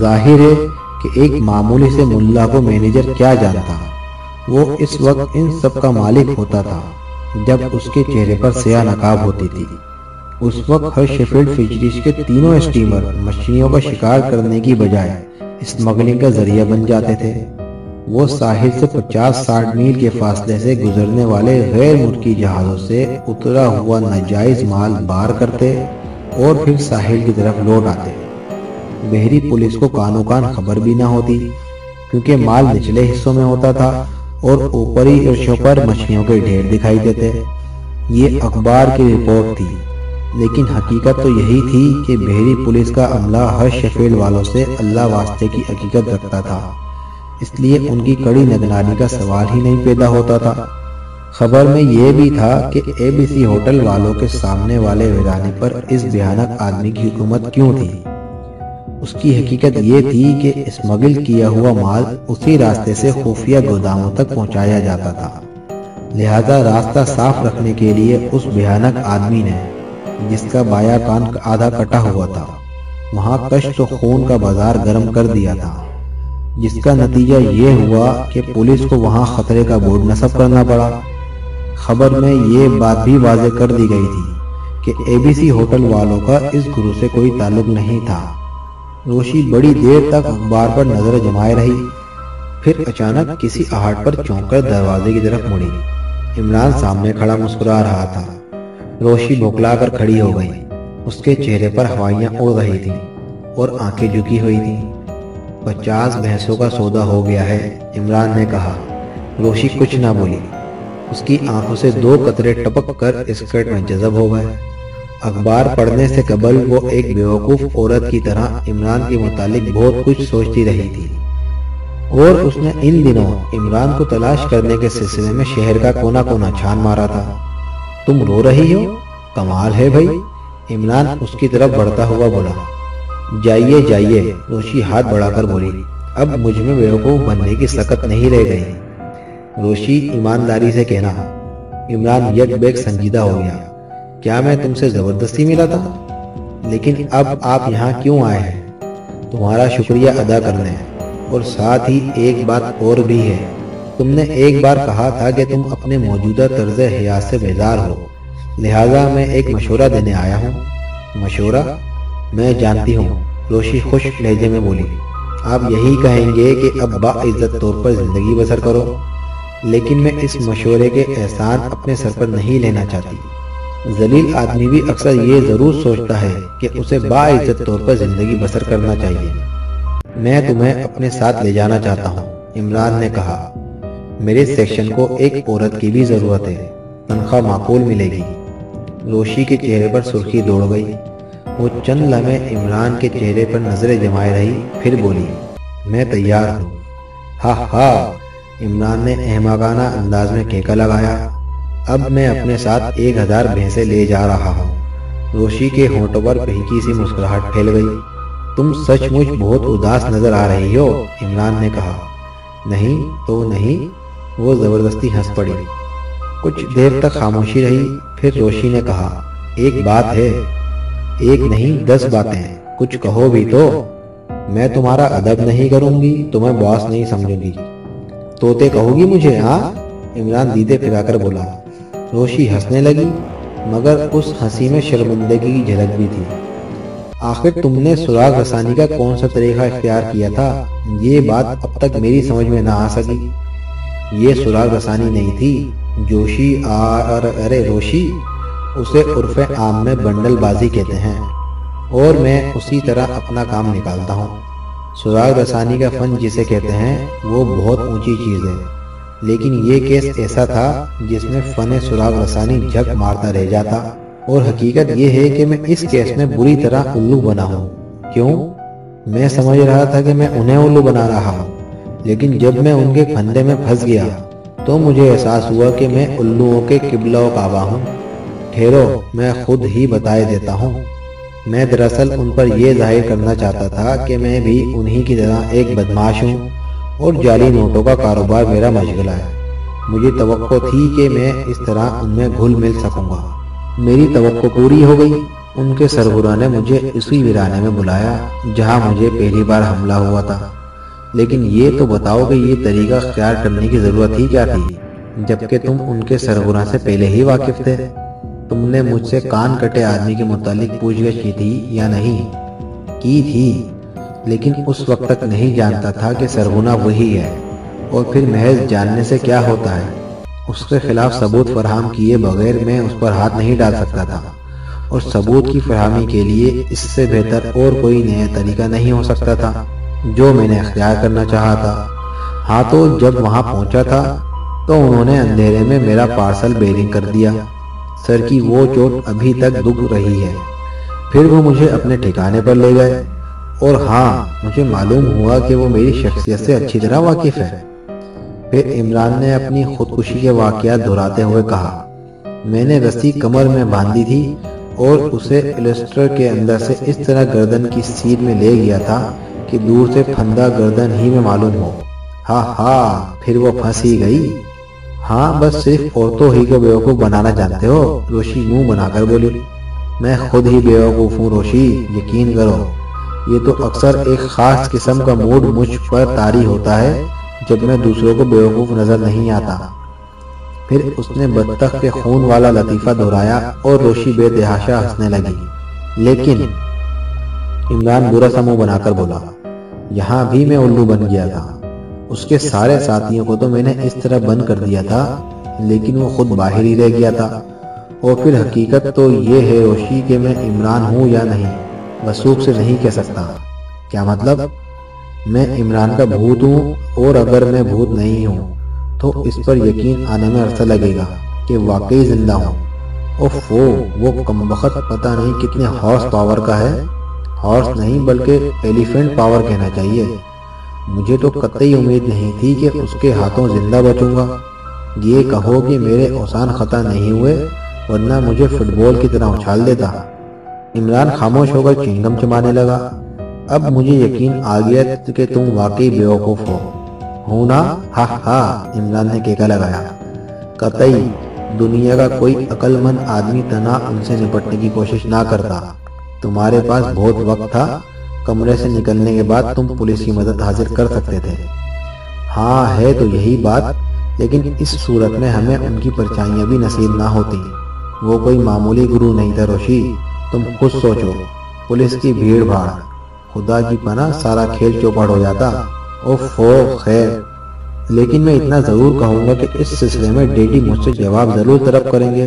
ظاہر ہے کہ ایک معمولی سے ملا کو مینیجر کیا جانتا، وہ اس وقت ان سب کا مالک ہوتا تھا جب اس کے چہرے پر سیاہ نقاب ہوتی تھی۔ اس وقت ہشفیلڈ فشریز کے تینوں اسٹیمر مچھلیوں کا شکار کرنے کی بجائے اسمگلنگ کا ذریعہ بن جاتے تھے۔ وہ ساحل سے 50-60 میل کے فاصلے سے گزرنے والے غیر ملکی جہازوں سے اترا ہوا ناجائز مال بار کرتے اور پھر ساحل کی طرف لوٹ آتے۔ بحری پولیس کو کانوں کان خبر بھی نہ ہوتی، کیونکہ مال نچلے حصوں میں ہوتا تھا اور اوپری عرشوں پر مچھلیوں کے ڈھیر دکھائی دیتے۔ یہ اخبار کی رپورٹ تھی، لیکن حقیقت تو یہی تھی کہ بحری پولیس کا عملہ ہشفیلڈ والوں سے اللہ واسطے کی حقیقت رکھتا تھا، اس لیے ان کی کڑی نگرانی کا سوال ہی نہیں پیدا ہوتا تھا۔ خبر میں یہ بھی تھا کہ اے بی سی ہوٹل والوں کے سامنے والے ویرانے پر اس بھیانک آدمی کی حکومت کیوں تھی۔ اس کی حقیقت یہ تھی کہ اسمگل کیا ہوا مال اسی راستے سے خفیہ گوداموں تک پہنچایا جاتا تھا، لہذا راستہ صاف رکھنے کے لیے اس بھیانک آدمی نے، جس کا بایاں کان آدھا کٹا ہوا تھا، وہاں کشت و خون کا بازار گرم کر دیا تھا، جس کا نتیجہ یہ ہوا کہ پولیس کو وہاں خطرے کا بورڈ نصب کرنا پڑا۔ خبر میں یہ بات بھی واضح کر دی گئی تھی کہ اے بی سی ہوٹل والوں کا اس گروہ سے کوئی تعلق نہیں تھا۔ روشی بڑی دیر تک اخبار پر نظر جمائے رہی، پھر اچانک کسی آہٹ پر چونک کر دروازے کی طرف مڑی۔ عمران سامنے کھڑا مسکرا رہا تھا۔ روشی بھوکلا کر کھڑی ہو گئی، اس کے چہرے پر ہوائیاں اڑ رہی تھیں اور آنکھیں جھکی ہوئی تھیں۔ 50 بھینسوں کا سودا ہو گیا ہے، عمران نے کہا۔ روشی کچھ نہ بولی، اس کی آنکھوں سے 2 قطرے ٹپک کر اسکرٹ میں جذب ہو گئے۔ اخبار پڑھنے سے قبل وہ ایک بیوقوف عورت کی طرح عمران کے متعلق بہت کچھ سوچتی رہی تھی، اور اس نے ان دنوں عمران کو تلاش کرنے کے سلسلے میں شہر کا کونا کونا چھان مارا تھا۔ تم رو رہی ہو؟ کمال ہے بھائی، عمران اس کی طرف بڑھتا ہوا بولا۔ جائیے جائیے، روشی ہاتھ بڑھا کر بولی، اب مجھ میں بیوقوف بننے کی سکت نہیں رہ گئی۔ روشی ایمانداری سے کہنا۔ عمران یک بیک سنجیدہ ہو گیا۔ کیا میں تم سے زبردستی ملا تھا؟ لیکن اب آپ یہاں کیوں آئے ہیں؟ تمہارا شکریہ ادا کرنے، اور ساتھ ہی ایک بات اور بھی ہے۔ تم نے ایک بار کہا تھا کہ تم اپنے موجودہ طرز حیات سے بیزار ہو، لہٰذا میں ایک مشورہ دینے آیا ہوں۔ مشورہ؟ میں جانتی ہوں، روشی خوش لہجے میں بولی۔ آپ یہی کہیں گے کہ اب باعزت طور پر زندگی بسر کرو، لیکن میں اس مشورے کے احسان اپنے سر پر نہیں لینا چاہتی۔ ذلیل آدمی بھی اکثر یہ ضرور سوچتا ہے کہ اسے باعزت طور پر زندگی بسر کرنا چاہیے۔ میں تمہیں اپنے ساتھ لے جانا چاہتا ہوں، عمران نے کہا۔ میرے سیکشن کو ایک عورت کی بھی ضرورت ہے، تنخواہ معقول ملے گی۔ روشی کے چہرے پر سرخی دوڑ گئی۔ وہ چند لمحے عمران کے چہرے پر نظریں جمائے رہی، پھر بولی، میں تیار ہوں۔ ہاں ہاں، عمران نے احمقانہ انداز میں کینکا لگایا۔ اب میں اپنے ساتھ 1000 بھینسیں لے جا رہا ہوں۔ روشی کے ہونٹوں پر پھیکی سی مسکراہٹ پھیل گئی۔ تم سچ مچ بہت اداس نظر آ رہی ہو، عمران نے کہا۔ نہیں تو نہیں، وہ زبردستی ہنس پڑی۔ کچھ دیر تک خاموشی رہی، پھر روشی نے کہا، ایک بات ہے، ایک نہیں 10 باتیں، کچھ کہو بھی تو۔ میں تمہارا ادب نہیں کروں گی، تمہیں باس نہیں سمجھوں گی۔ توتے کہو گی مجھے، ہاں؟ عمران دیدے پھرا کر بولا۔ روشی ہنسنے لگی، مگر اس ہنسی میں شرمندگی کی جھلک بھی تھی۔ آخر تم نے سراغ رسانی کا کون سا طریقہ اختیار کیا تھا؟ یہ بات اب تک میری سمجھ میں نہ آ سکی۔ یہ سراغ رسانی نہیں تھی، روشی، اسے عرف عام میں بنڈل بازی کہتے ہیں، اور میں اسی طرح اپنا کام نکالتا ہوں۔ سراغ رسانی کا فن جسے کہتے ہیں وہ بہت اونچی چیز ہے، لیکن یہ کیس ایسا تھا جس میں فن سراغ رسانی جھک مارتا رہ جاتا، اور حقیقت یہ ہے کہ میں اس کیس میں بری طرح الو بنا ہوں۔ کیوں؟ میں سمجھ رہا تھا کہ میں انہیں الو بنا رہا ہوں، لیکن جب میں ان کے پھندے میں پھنس گیا تو مجھے احساس ہوا کہ میں الوؤں کے قبلہ و کعبہ ہوں۔ ٹھہرو، میں خود ہی بتائے دیتا ہوں۔ میں دراصل ان پر یہ ظاہر کرنا چاہتا تھا کہ میں بھی انہی کی طرح ایک بدماش ہوں، اور جعلی نوٹوں کا کاروبار میرا مشغلہ ہے۔ مجھے توقع تھی کہ میں اس طرح ان میں گھل مل سکوں گا۔ میری توقع پوری ہو گئی۔ ان کے سربراہ نے مجھے اسی ویرانے میں بلایا جہاں مجھے پہلی بار حملہ ہوا تھا۔ لیکن یہ تو بتاؤ کہ یہ طریقہ اختیار کرنے کی ضرورت ہی کیا تھی، جبکہ تم ان کے سربراہ سے پہلے ہی واقف تھے؟ تم نے مجھ سے کان کٹے آدمی کے متعلق پوچھ گچھ کی تھی یا نہیں؟ کی تھی، لیکن اس وقت تک نہیں جانتا تھا کہ سرغنہ وہی ہے، اور پھر محض جاننے سے کیا ہوتا ہے؟ اس کے خلاف ثبوت فراہم کیے بغیر میں اس پر ہاتھ نہیں ڈال سکتا تھا، اور ثبوت کی فراہمی کے لیے اس سے بہتر اور کوئی نیا طریقہ نہیں ہو سکتا تھا جو میں نے اختیار کرنا چاہا تھا۔ ہاں، تو جب وہاں پہنچا تھا تو انہوں نے اندھیرے میں میرا پارسل بیرنگ کر دیا۔ سر کی وہ چوٹ ابھی تک دکھ رہی ہے۔ پھر وہ مجھے اپنے ٹھکانے پر لے گئے، اور ہاں، مجھے معلوم ہوا کہ وہ میری شخصیت سے اچھی طرح واقف ہے۔ پھر عمران نے اپنی خودکشی کے واقعات دہراتے ہوئے کہا، میں نے رسی کمر میں باندھی تھی اور اسے السٹر کے اندر سے اس طرح گردن کی سیٹ میں لے گیا تھا کہ دور سے پھندا گردن ہی میں معلوم ہو۔ ہاں ہاں، پھر وہ پھنس ہی گئی۔ ہاں، بس صرف عورتوں ہی کو بیوقوف بنانا جانتے ہو، روشی منہ بنا کر بولی۔ میں خود ہی بیوقوف ہوں روشی، یقین کرو۔ یہ تو اکثر ایک خاص قسم کا موڈ مجھ پر طاری ہوتا ہے جب میں دوسروں کو بیوقوف نظر نہیں آتا۔ پھر اس نے بطخ کے خون والا لطیفہ دہرایا اور روشی بے تحاشا ہنسنے لگی۔ لیکن عمران برا سا منہ بنا کر بولا، یہاں بھی میں الو بن گیا تھا۔ اس کے سارے ساتھیوں کو تو میں نے اس طرح بند کر دیا تھا، لیکن وہ خود باہر ہی رہ گیا تھا۔ اور پھر حقیقت تو یہ ہے روشی کہ میں عمران ہوں یا نہیں، وثوق سے نہیں کہہ سکتا۔ کیا مطلب؟ میں عمران کا بھوت ہوں، اور اگر میں بھوت نہیں ہوں تو اس پر یقین آنے میں عرصہ لگے گا کہ واقعی زندہ ہوں۔ اوف، وہ کمبخت پتہ نہیں کتنے ہارس پاور کا ہے۔ ہارس نہیں بلکہ ایلیفنٹ پاور کہنا چاہیے۔ مجھے تو قطعی امید نہیں تھی کہ اس کے ہاتھوں زندہ بچوں گا۔ یہ کہو کہ میرے اوسان خطا نہیں ہوئے، ورنہ مجھے فٹ بال کی طرح اچھال دیتا۔ عمران خاموش ہو کر چنگم چبانے لگا۔ اب مجھے یقین آ گیا کہ تم واقعی بیوقوف ہو نا؟ ہاں ہاں، عمران نے کیکا لگایا۔ قطعی دنیا کا کوئی عقل مند آدمی تنہا ان سے نپٹنے کی کوشش نہ کرتا۔ تمہارے پاس بہت وقت تھا، کمرے سے نکلنے کے بعد تم پولیس کی مدد حاصل کر سکتے تھے۔ ہاں، ہے تو یہی بات، لیکن اس صورت میں ہمیں ان کی پرچھائیاں بھی نصیب نہ ہوتی۔ وہ کوئی معمولی گروہ نہیں تھا روشی، تم خود سوچو۔ پولیس کی بھیڑ بھاڑ، خدا کی پناہ سارا کھیل چوپڑ ہو جاتا۔ خیر، لیکن میں اتنا ضرور کہوں گا کہ اس سلسلے میں ڈیڈی مجھ سے جواب ضرور طلب کریں گے،